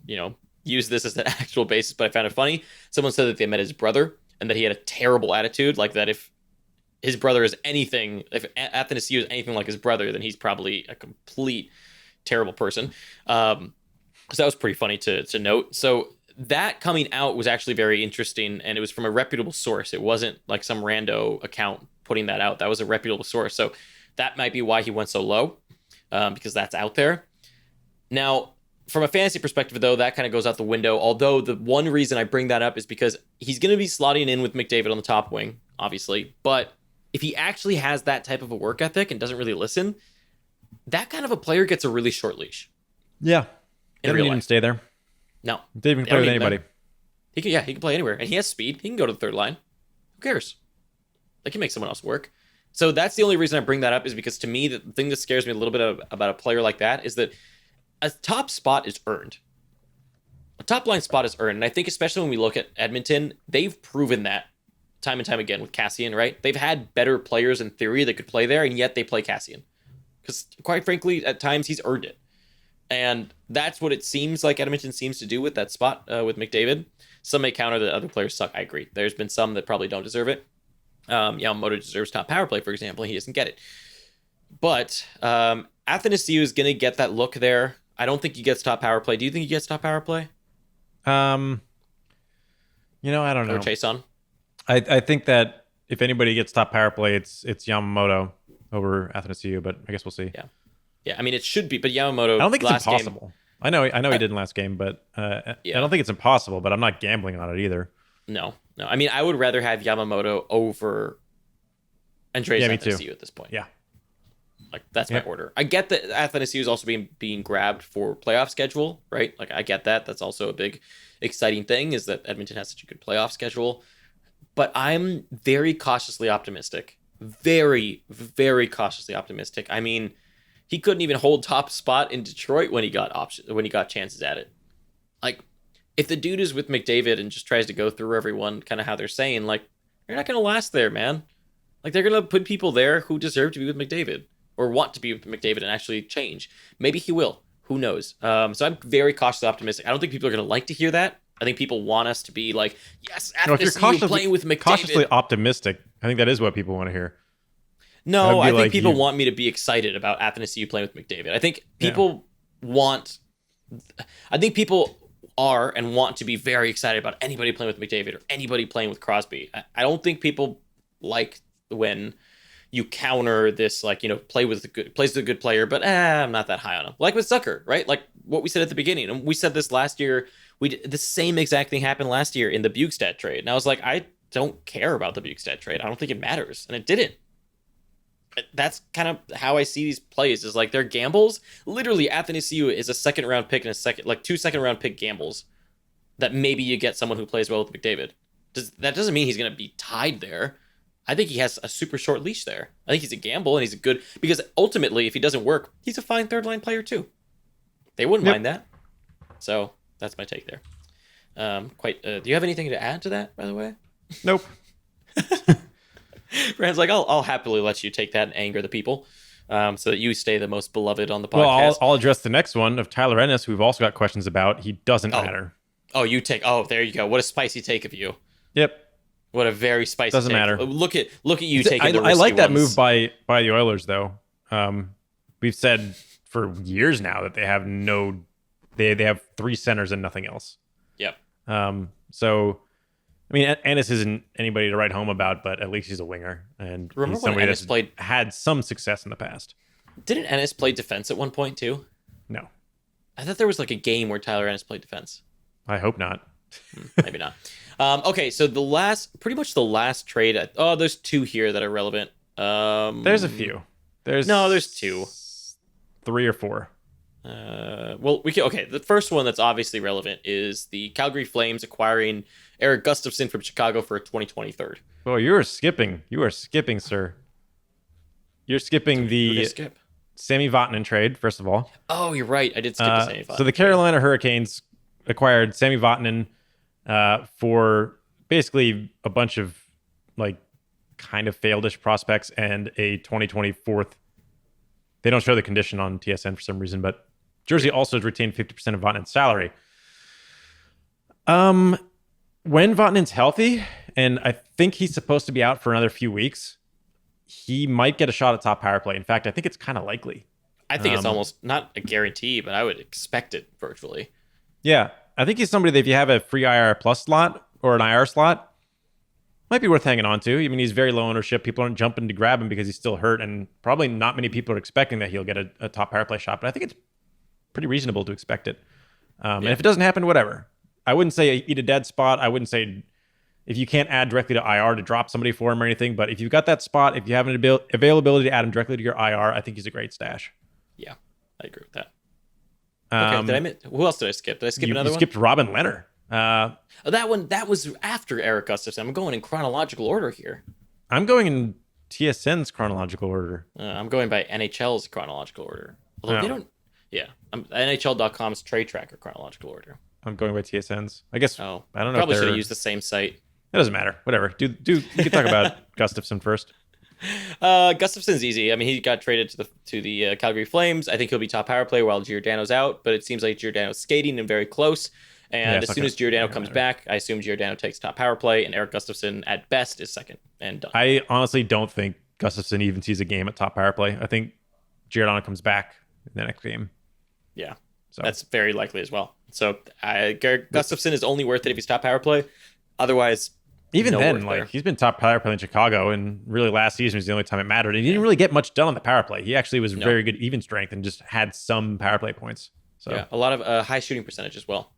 use this as an actual basis, but I found it funny. Someone said that they met his brother and that he had a terrible attitude, like that if his brother is anything, if Athanasiou is anything like his brother, then he's probably a complete terrible person. So that was pretty funny to note. So that coming out was actually very interesting, and it was from a reputable source. It wasn't like some rando account putting that out. That was a reputable source. So that might be why he went so low, because that's out there. Now, from a fantasy perspective, though, that kind of goes out the window. Although the one reason I bring that up is because he's going to be slotting in with McDavid on the top wing, obviously. But if he actually has that type of a work ethic and doesn't really listen, that kind of a player gets a really short leash. Yeah. He doesn't even stay there. No. Didn't even play with anybody. He can play anywhere. And he has speed. He can go to the third line. Who cares? They can make someone else work. So that's the only reason I bring that up, is because to me, the thing that scares me a little bit about a player like that is that a top spot is earned. A top line spot is earned. And I think especially when we look at Edmonton, they've proven that time and time again with Cassian, right? They've had better players in theory that could play there, and yet they play Cassian. Because quite frankly, at times he's earned it. And that's what it seems like Edmonton seems to do with that spot with McDavid. Some may counter that other players suck. I agree. There's been some that probably don't deserve it. Yamamoto deserves top power play, for example. He doesn't get it. But Athanasiou is going to get that look there. I don't think he gets top power play. Do you think he gets top power play? I don't know. Or Chase on? I think that if anybody gets top power play, it's Yamamoto over Athanasiou, but I guess we'll see. Yeah. I mean, it should be, but Yamamoto. I don't think it's impossible. I know he did in last game, but I don't think it's impossible. But I'm not gambling on it either. No. I mean, I would rather have Yamamoto over Andreas Athanasiou at this point. Yeah. That's my order. I get that Athanasiou is also being grabbed for playoff schedule, right? I get that. That's also a big exciting thing, is that Edmonton has such a good playoff schedule. But I'm very cautiously optimistic. Very, very cautiously optimistic. I mean, he couldn't even hold top spot in Detroit when he got chances at it. If the dude is with McDavid and just tries to go through everyone, kind of how they're saying, you're not going to last there, man. They're going to put people there who deserve to be with McDavid or want to be with McDavid and actually change. Maybe he will. Who knows? So I'm very cautiously optimistic. I don't think people are going to like to hear that. I think people want us to be like, yes, Athanasiou playing with McDavid. Cautiously optimistic, I think that is what people want to hear. No, I think people want me to be excited about Athanasiou playing with McDavid. I think people are and want to be very excited about anybody playing with McDavid or anybody playing with Crosby. I don't think people like when you counter this, plays with a good player, but I'm not that high on him. Like with Zucker, right? Like what we said at the beginning. And we said this last year. The same exact thing happened last year in the Bukestad trade. And I was like, I don't care about the Bukestad trade. I don't think it matters. And it didn't. that's kind of how I see these plays is like they're gambles. Literally, Athanasiou is a second round pick and two second round pick gambles that maybe you get someone who plays well with McDavid. That doesn't mean he's going to be tied there. I think he has a super short leash there. I think he's a gamble and he's a good, because ultimately, if he doesn't work, he's a fine third line player too. They wouldn't mind that. So that's my take there. Do you have anything to add to that, by the way? Nope. Brand's like, I'll happily let you take that and anger the people, so that you stay the most beloved on the podcast. Well, I'll address the next one of Tyler Ennis, who we've also got questions about. He doesn't matter. Oh, there you go. What a spicy take of you. Yep. What a very spicy Doesn't take. matter. Look at you taking the risky I like that ones. move by the Oilers, though. We've said for years now that they have they have 3 centers and nothing else. Yep. So, I mean, Ennis isn't anybody to write home about, but at least he's a winger. And he's somebody that's had some success in the past. Didn't Ennis play defense at one point, too? No. I thought there was like a game where Tyler Ennis played defense. I hope not. Maybe not. Okay, so pretty much the last trade. There's 2 here that are relevant. There's a few. There's 2, 3 or 4. The first one that's obviously relevant is the Calgary Flames acquiring Eric Gustafsson from Chicago for a 2020 third. Oh, you are skipping, sir. You're skipping the Sami Vatanen trade, first of all. Oh, you're right. I did skip the Sami Vatanen. So the Carolina Hurricanes acquired Sami Vatanen for basically a bunch of like kind of failed-ish prospects and a 2024. They don't show the condition on TSN for some reason, but Jersey also has retained 50% of Vatanen's salary. When Vatanen's healthy, and I think he's supposed to be out for another few weeks, he might get a shot at top power play. In fact, I think it's kind of likely. I think it's almost not a guarantee, but I would expect it virtually. Yeah, I think he's somebody that if you have a free IR plus slot or an IR slot, might be worth hanging on to. I mean, he's very low ownership. People aren't jumping to grab him because he's still hurt, and probably not many people are expecting that he'll get a top power play shot, but I think it's pretty reasonable to expect it. And if it doesn't happen, whatever. I wouldn't say eat a dead spot. I wouldn't say if you can't add directly to IR to drop somebody for him or anything, but if you've got that spot, if you have an availability to add him directly to your IR, I think he's a great stash. Yeah, I agree with that. Okay, who else did I skip? Did I skip another one? You skipped Robin Leonard. That was after Eric Gustafsson. I'm going in chronological order here. I'm going in TSN's chronological order. I'm going by NHL's chronological order. Although they don't... Yeah, NHL.com's trade tracker chronological order. I'm going by TSN's. I guess. I don't know. Probably should have used the same site. It doesn't matter. Whatever. You can talk about Gustafsson first. Gustafsson's easy. I mean, he got traded to the Calgary Flames. I think he'll be top power play while Giordano's out, but it seems like Giordano's skating and very close. And as soon as Giordano comes back, I assume Giordano takes top power play, and Eric Gustafsson at best is second and done. I honestly don't think Gustafsson even sees a game at top power play. I think Giordano comes back in the next game. Yeah, so that's very likely as well. So Gustafsson is only worth it if he's top power play. Otherwise, even then, he's been top power play in Chicago, and really last season was the only time it mattered. And he didn't really get much done on the power play. He actually was very good even strength and just had some power play points. So yeah, a lot of high shooting percentage as well.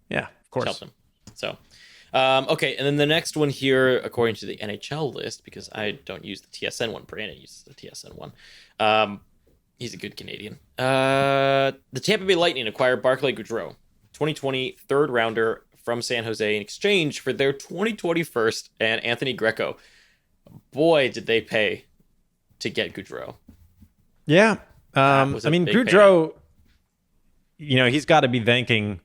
Yeah, of course. Helped him. So, okay, and then the next one here, according to the NHL list, because I don't use the TSN one, Brandon uses the TSN one. He's a good Canadian. The Tampa Bay Lightning acquired Barclay Goodrow, 2020 third rounder from San Jose in exchange for their 2020 first and Anthony Greco. Boy, did they pay to get Goodrow. Yeah. I mean, Goodrow, he's got to be thanking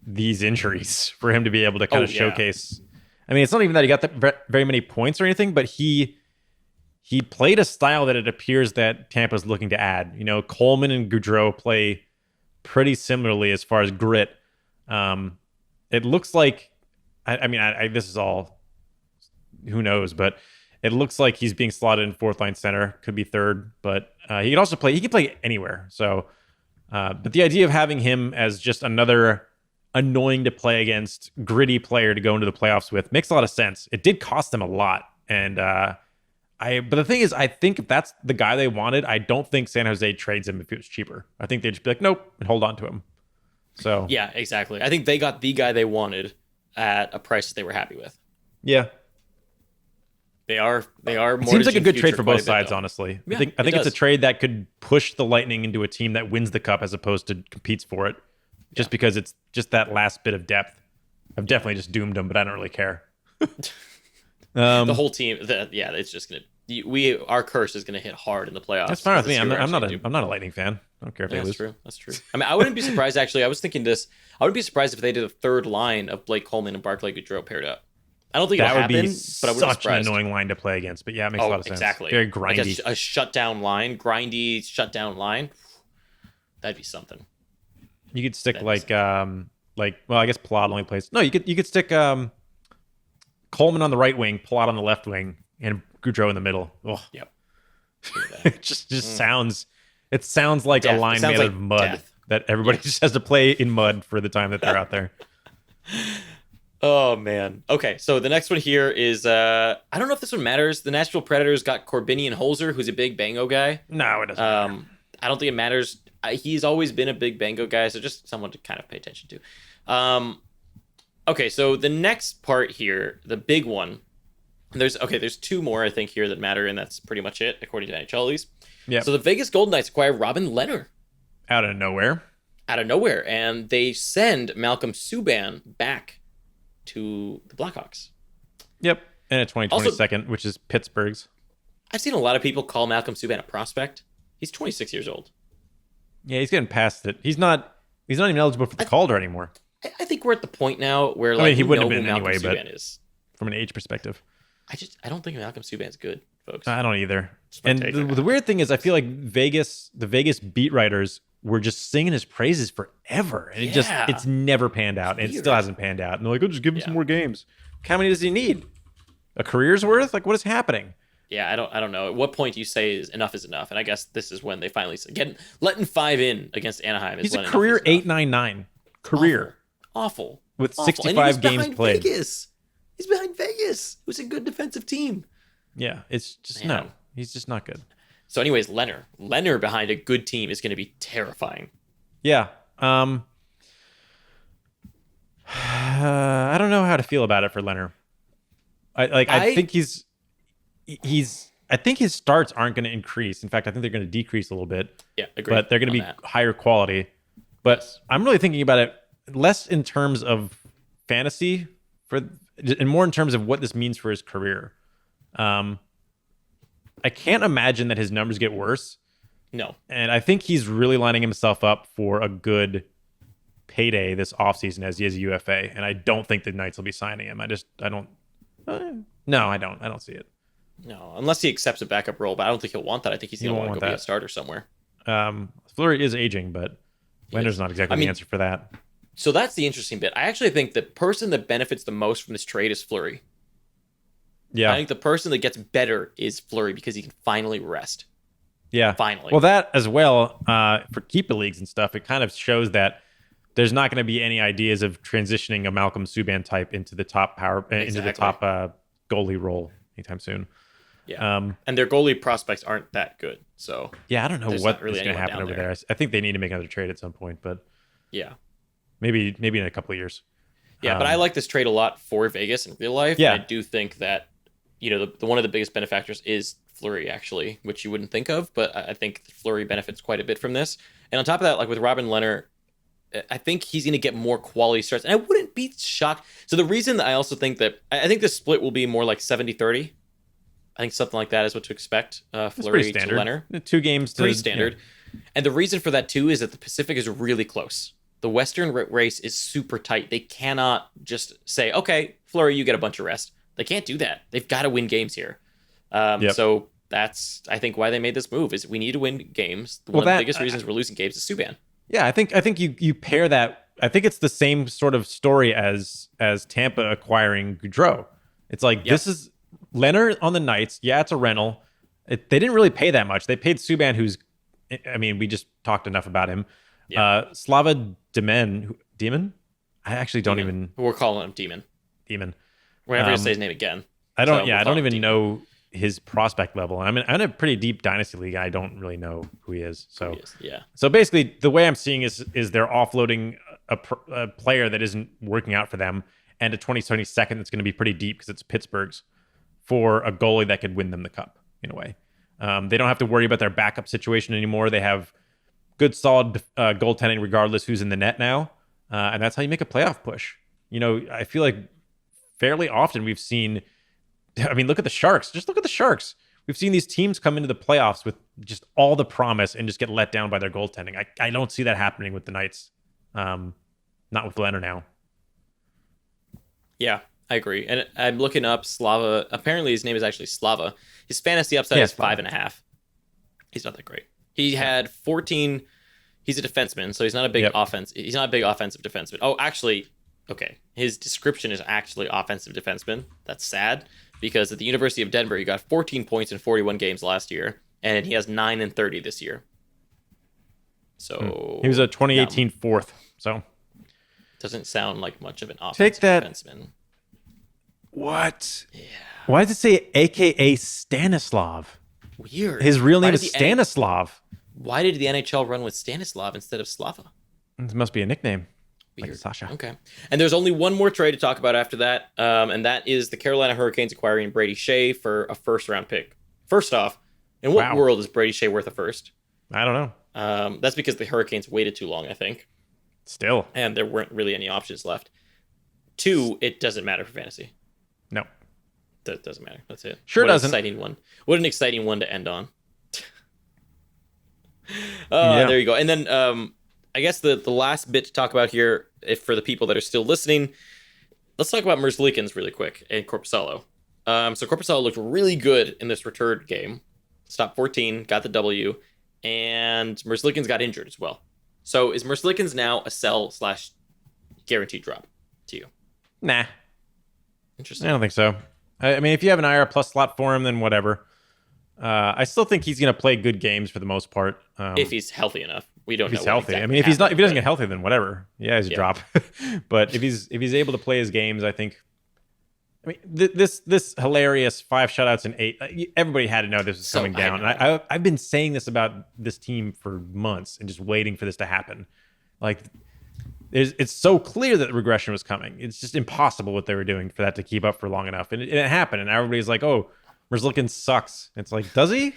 these injuries for him to be able to kind of showcase. I mean, it's not even that he got very many points or anything, but he played a style that it appears that Tampa's looking to add. Coleman and Goudreau play pretty similarly as far as grit. It looks like, this is all, who knows, but it looks like he's being slotted in fourth line center, could be third, but he can play anywhere. So, but the idea of having him as just another annoying to play against gritty player to go into the playoffs with makes a lot of sense. It did cost them a lot. And, but the thing is, I think if that's the guy they wanted, I don't think San Jose trades him if it was cheaper. I think they'd just be like, nope, and hold on to him. So yeah, exactly. I think they got the guy they wanted at a price they were happy with. Yeah. They are. It seems like a good trade for both sides, honestly. Yeah, I think it's a trade that could push the Lightning into a team that wins the cup as opposed to competes for it, just because it's just that last bit of depth. I've definitely just doomed them, but I don't really care. The whole team, it's just gonna. Our curse is gonna hit hard in the playoffs. That's fine with me. I'm not a Lightning fan. I don't care if they lose. That's true. I mean, I wouldn't be surprised. Actually, I was thinking this. I wouldn't be surprised if they did a third line of Blake Coleman and Barclay Goodrow paired up. I don't think that would happen, but I would be such an annoying line to play against. But yeah, it makes a lot of sense. Exactly. Very grindy. Like a shutdown line, grindy shutdown line. That'd be something. You could stick I guess Palat only plays. No, you could stick Coleman on the right wing, Palat on the left wing, and Goudreau in the middle. Oh. Yep. It just sounds. It sounds like a line made of mud that everybody just has to play in mud for the time that they're out there. Oh man. Okay, so the next one here is I don't know if this one matters. The Nashville Predators got Corbinian Holzer, who's a big Bango guy. No, it doesn't matter. I don't think it matters. He's always been a big Bango guy, so just someone to kind of pay attention to. Okay, so the next part here, the big one. There's two more I think here that matter, and that's pretty much it according to NHL at least. Yeah. So the Vegas Golden Knights acquire Robin Lehner out of nowhere, and they send Malcolm Subban back to the Blackhawks. Yep, and a 2022nd, which is Pittsburgh's. I've seen a lot of people call Malcolm Subban a prospect. He's 26 years old. Yeah, he's getting past it. He's not even eligible for the Calder anymore. I think we're at the point now where he wouldn't have been anyway, but from an age perspective, I don't think Malcolm Subban's good, folks. I don't either. And the weird thing is, I feel like the Vegas beat writers were just singing his praises forever, and it's never panned out, and it still hasn't panned out. And they're like, "Oh, just give him some more games." How many does he need? A career's worth? Like, what is happening? Yeah, I don't know. At what point do you say enough is enough? And I guess this is when they finally letting 5 in against Anaheim. He's a career 899. Career awful with 65 games played. Vegas. He's behind Vegas, who's a good defensive team. Yeah, it's just he's just not good. So, anyways, Lehner behind a good team is going to be terrifying. Yeah. I don't know how to feel about it for Lehner. I think I think his starts aren't going to increase. In fact, I think they're going to decrease a little bit. Yeah, agree. But they're going to be higher quality. But I'm really thinking about it less in terms of fantasy and more in terms of what this means for his career. I can't imagine that his numbers get worse. No. And I think he's really lining himself up for a good payday this offseason as he is a UFA. And I don't think the Knights will be signing him. I don't see it. No, unless he accepts a backup role, but I don't think he'll want that. I think he's going to want to go be a starter somewhere. Fleury is aging, but Leonard's not exactly the answer for that. So that's the interesting bit. I actually think the person that benefits the most from this trade is Fleury. Yeah. I think the person that gets better is Fleury because he can finally rest. Yeah. Finally. Well, that as well, for keeper leagues and stuff, it kind of shows that there's not going to be any ideas of transitioning a Malcolm Subban type into the top into the top goalie role anytime soon. Yeah. And their goalie prospects aren't that good. So yeah, I don't know what really is going to happen over there. I think they need to make another trade at some point, but yeah, maybe in a couple of years. Yeah, but I like this trade a lot for Vegas in real life. Yeah. And I do think that, the one of the biggest benefactors is Fleury, actually, which you wouldn't think of, but I think Fleury benefits quite a bit from this. And on top of that, like with Robin Lehner, I think he's going to get more quality starts. And I wouldn't be shocked. So the reason that I also think that, I think the split will be more like 70-30. I think something like that is what to expect. Fleury to Lehner. 2 games to... Pretty standard. Yeah. And the reason for that, too, is that the Pacific is really close. The Western race is super tight. They cannot just say, okay, Fleury, you get a bunch of rest. They can't do that. They've got to win games here. So that's, I think, why they made this move, is we need to win games. One of the biggest reasons we're losing games is Subban. Yeah, I think you pair that. I think it's the same sort of story as Tampa acquiring Goudreau. It's like, this is Lehner on the Knights. Yeah, it's a rental. They didn't really pay that much. They paid Subban, we just talked enough about him. Yeah. Slava Demon? I actually don't even... We're calling him Demon. We're never going to say his name again. I don't even know his prospect level. I'm in a pretty deep dynasty league. I don't really know who he is. So So basically, the way I'm seeing is they're offloading a player that isn't working out for them, and a 2022nd that's going to be pretty deep because it's Pittsburgh's, for a goalie that could win them the cup in a way. They don't have to worry about their backup situation anymore. They have good, solid goaltending regardless who's in the net now. And that's how you make a playoff push. I feel like fairly often we've seen, look at the Sharks. Just look at the Sharks. We've seen these teams come into the playoffs with just all the promise and just get let down by their goaltending. I don't see that happening with the Knights. Not with Leonard now. Yeah, I agree. And I'm looking up Slava. Apparently his name is actually Slava. His fantasy upside is 5.5. He's not that great. He had 14. He's a defenseman, so he's not a big offense. He's not a big offensive defenseman. Oh, actually, okay. His description is actually offensive defenseman. That's sad because at the University of Denver, he got 14 points in 41 games last year, and he has 9 and 30 this year. So he was a 2018 fourth. So doesn't sound like much of an offensive defenseman. What? Yeah. Why does it say AKA Stanislav? Weird. His real name is Stanislav. Why did the NHL run with Stanislav instead of Slava? It must be a nickname. Weird. Like Sasha. Okay. And there's only one more trade to talk about after that, and that is the Carolina Hurricanes acquiring Brady Shea for a first-round pick. First off, in what world is Brady Shea worth a first? I don't know. That's because the Hurricanes waited too long, I think. Still. And there weren't really any options left. 2, it doesn't matter for fantasy. No. That doesn't matter. That's it. Sure doesn't. Exciting one. What an exciting one to end on. There you go. And then I guess the last bit to talk about here, if for the people that are still listening, let's talk about Merzlikins really quick and Korpisalo. So Korpisalo looked really good in this return game. Stopped 14, got the W, and Merzlikins got injured as well. So is Merzlikins now a sell/guaranteed drop to you? Nah. Interesting. I don't think so. If you have an IR plus slot for him, then whatever. I still think he's going to play good games for the most part. If he's healthy enough. We don't know. If he's healthy. Exactly if he doesn't get healthy, then whatever. Yeah, he's a drop. But if he's able to play his games, I think. This hilarious 5 shutouts in 8. Everybody had to know this was coming down. And I've been saying this about this team for months and just waiting for this to happen. Like, it's so clear that the regression was coming. It's just impossible what they were doing for that to keep up for long enough. And it happened. And everybody's like, oh, Merzlikins sucks. It's like, does he?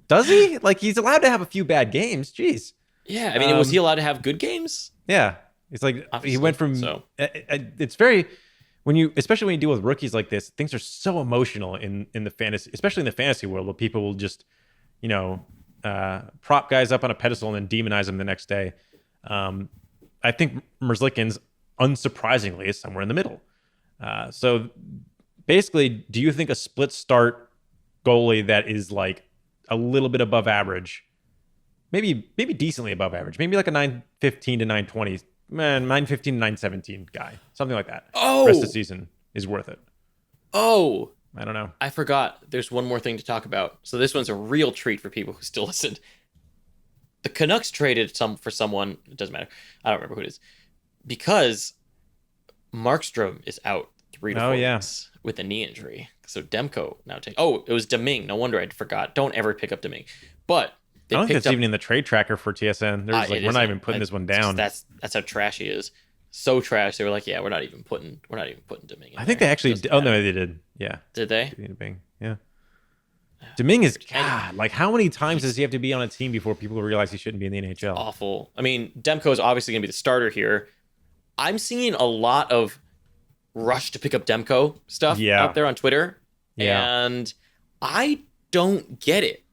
Does he? Like, he's allowed to have a few bad games. Jeez. Yeah. Was he allowed to have good games? Yeah. It's like, obviously, he went from... So. It's very... especially when you deal with rookies like this, things are so emotional in the fantasy, especially in the fantasy world, where people will just, prop guys up on a pedestal and then demonize them the next day. I think Merzlikins, unsurprisingly, is somewhere in the middle. So basically, do you think a split start goalie that is like a little bit above average, maybe decently above average, maybe like a 915 to 920, 915 to 917 guy, something like that. Rest of the season is worth it. I don't know. I forgot. There's one more thing to talk about. So this one's a real treat for people who still listen. The Canucks traded for someone. It doesn't matter. I don't remember who it is, because Markstrom is out 3 to 4 weeks with a knee injury. So Demko now takes. Oh, it was Deming. No wonder I forgot. Don't ever pick up Deming. But I don't think it's even in the trade tracker for TSN. There's we're not even putting this one down. That's how trash he is. So trash. They were like, yeah, we're not even putting Deming in. I think they actually. Oh no, they did. Yeah. Did they? Deming. Yeah. Deming is God. Like, how many times does he have to be on a team before people realize he shouldn't be in the NHL? Awful. Demko is obviously going to be the starter here. I'm seeing a lot of rush to pick up Demko stuff out there on Twitter, and I don't get it.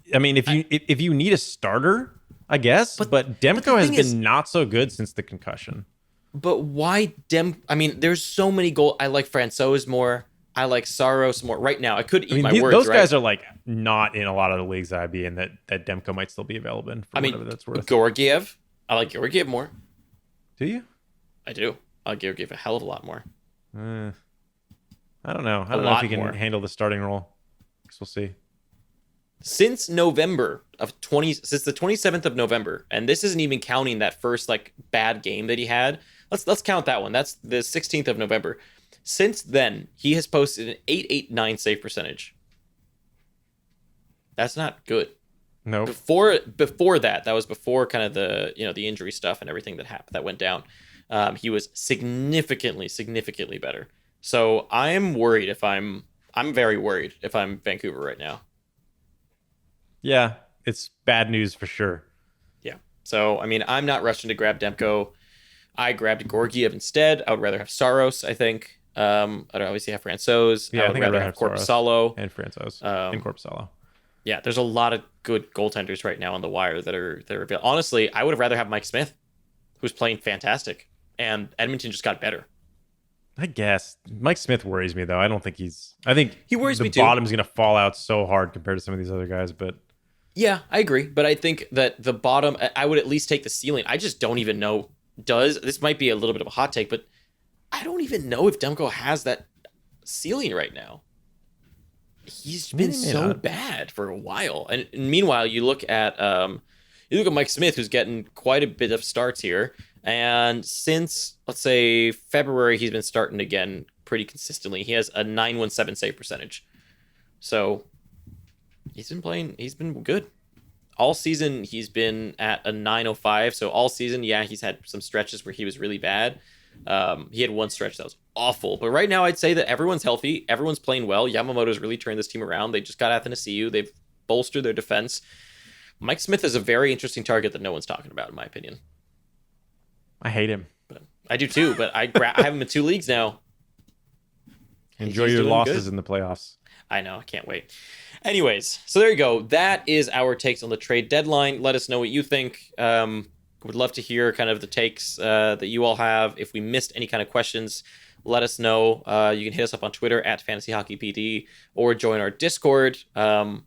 If you need a starter, I guess, but Demko has been not so good since the concussion. But why there's so many goals. I like Francouz more. I like Saros more. Right now, I could eat my words. Those guys are like not in a lot of the leagues that I'd be in that Demko might still be available in for whatever that's worth. Georgiev. I like Georgiev more. Do you? I do. I like Georgiev a hell of a lot more. I don't know. I don't know if he can handle the starting role. Guess we'll see. Since the 27th of November, and this isn't even counting that first bad game that he had. Let's count that one. That's the 16th of November. Since then, he has posted an .889 save percentage. That's not good. No. Before that was before kind of the the injury stuff and everything that happened that went down. He was significantly better. So I'm worried I'm very worried if I'm Vancouver right now. Yeah, it's bad news for sure. Yeah. So, I mean, I'm not rushing to grab Demko. I grabbed Georgiev instead. I would rather have Saros, I think. I'd obviously have Francouz. Yeah, I would rather have Korpisalo. And Francouz. And Korpisalo. Yeah, there's a lot of good goaltenders right now on the wire that are available. Honestly, I would have rather have Mike Smith, who's playing fantastic. And Edmonton just got better. I guess. Mike Smith worries me, though. I think he worries me too. The bottom's going to fall out so hard compared to some of these other guys, but... Yeah, I agree. But I think that the bottom, I would at least take the ceiling. I just don't even know. This might be a little bit of a hot take, but I don't even know if Demko has that ceiling right now. He's been so bad for a while. And meanwhile, you look at Mike Smith, who's getting quite a bit of starts here. And since, let's say, February, he's been starting again pretty consistently. He has a 917 save percentage. So he's been good. All season, he's been at a 905. So all season, yeah, he's had some stretches where he was really bad. He had one stretch that was awful. But right now, I'd say that everyone's healthy. Everyone's playing well. Yamamoto's really turned this team around. They just got Athanasiou. They've bolstered their defense. Mike Smith is a very interesting target that no one's talking about, in my opinion. I hate him. But I do too, but I have him in 2 leagues now. Enjoy your losses in the playoffs. I know. I can't wait. Anyways, so there you go. That is our takes on the trade deadline. Let us know what you think. Would love to hear kind of the takes that you all have. If we missed any kind of questions, let us know. You can hit us up on Twitter at FantasyHockeyPD or join our Discord. And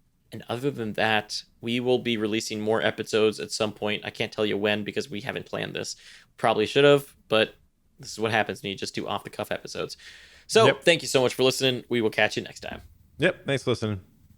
other than that, we will be releasing more episodes at some point. I can't tell you when because we haven't planned this. Probably should have, but this is what happens when you just do off-the-cuff episodes. So Thank you so much for listening. We will catch you next time. Yep. Thanks for listening.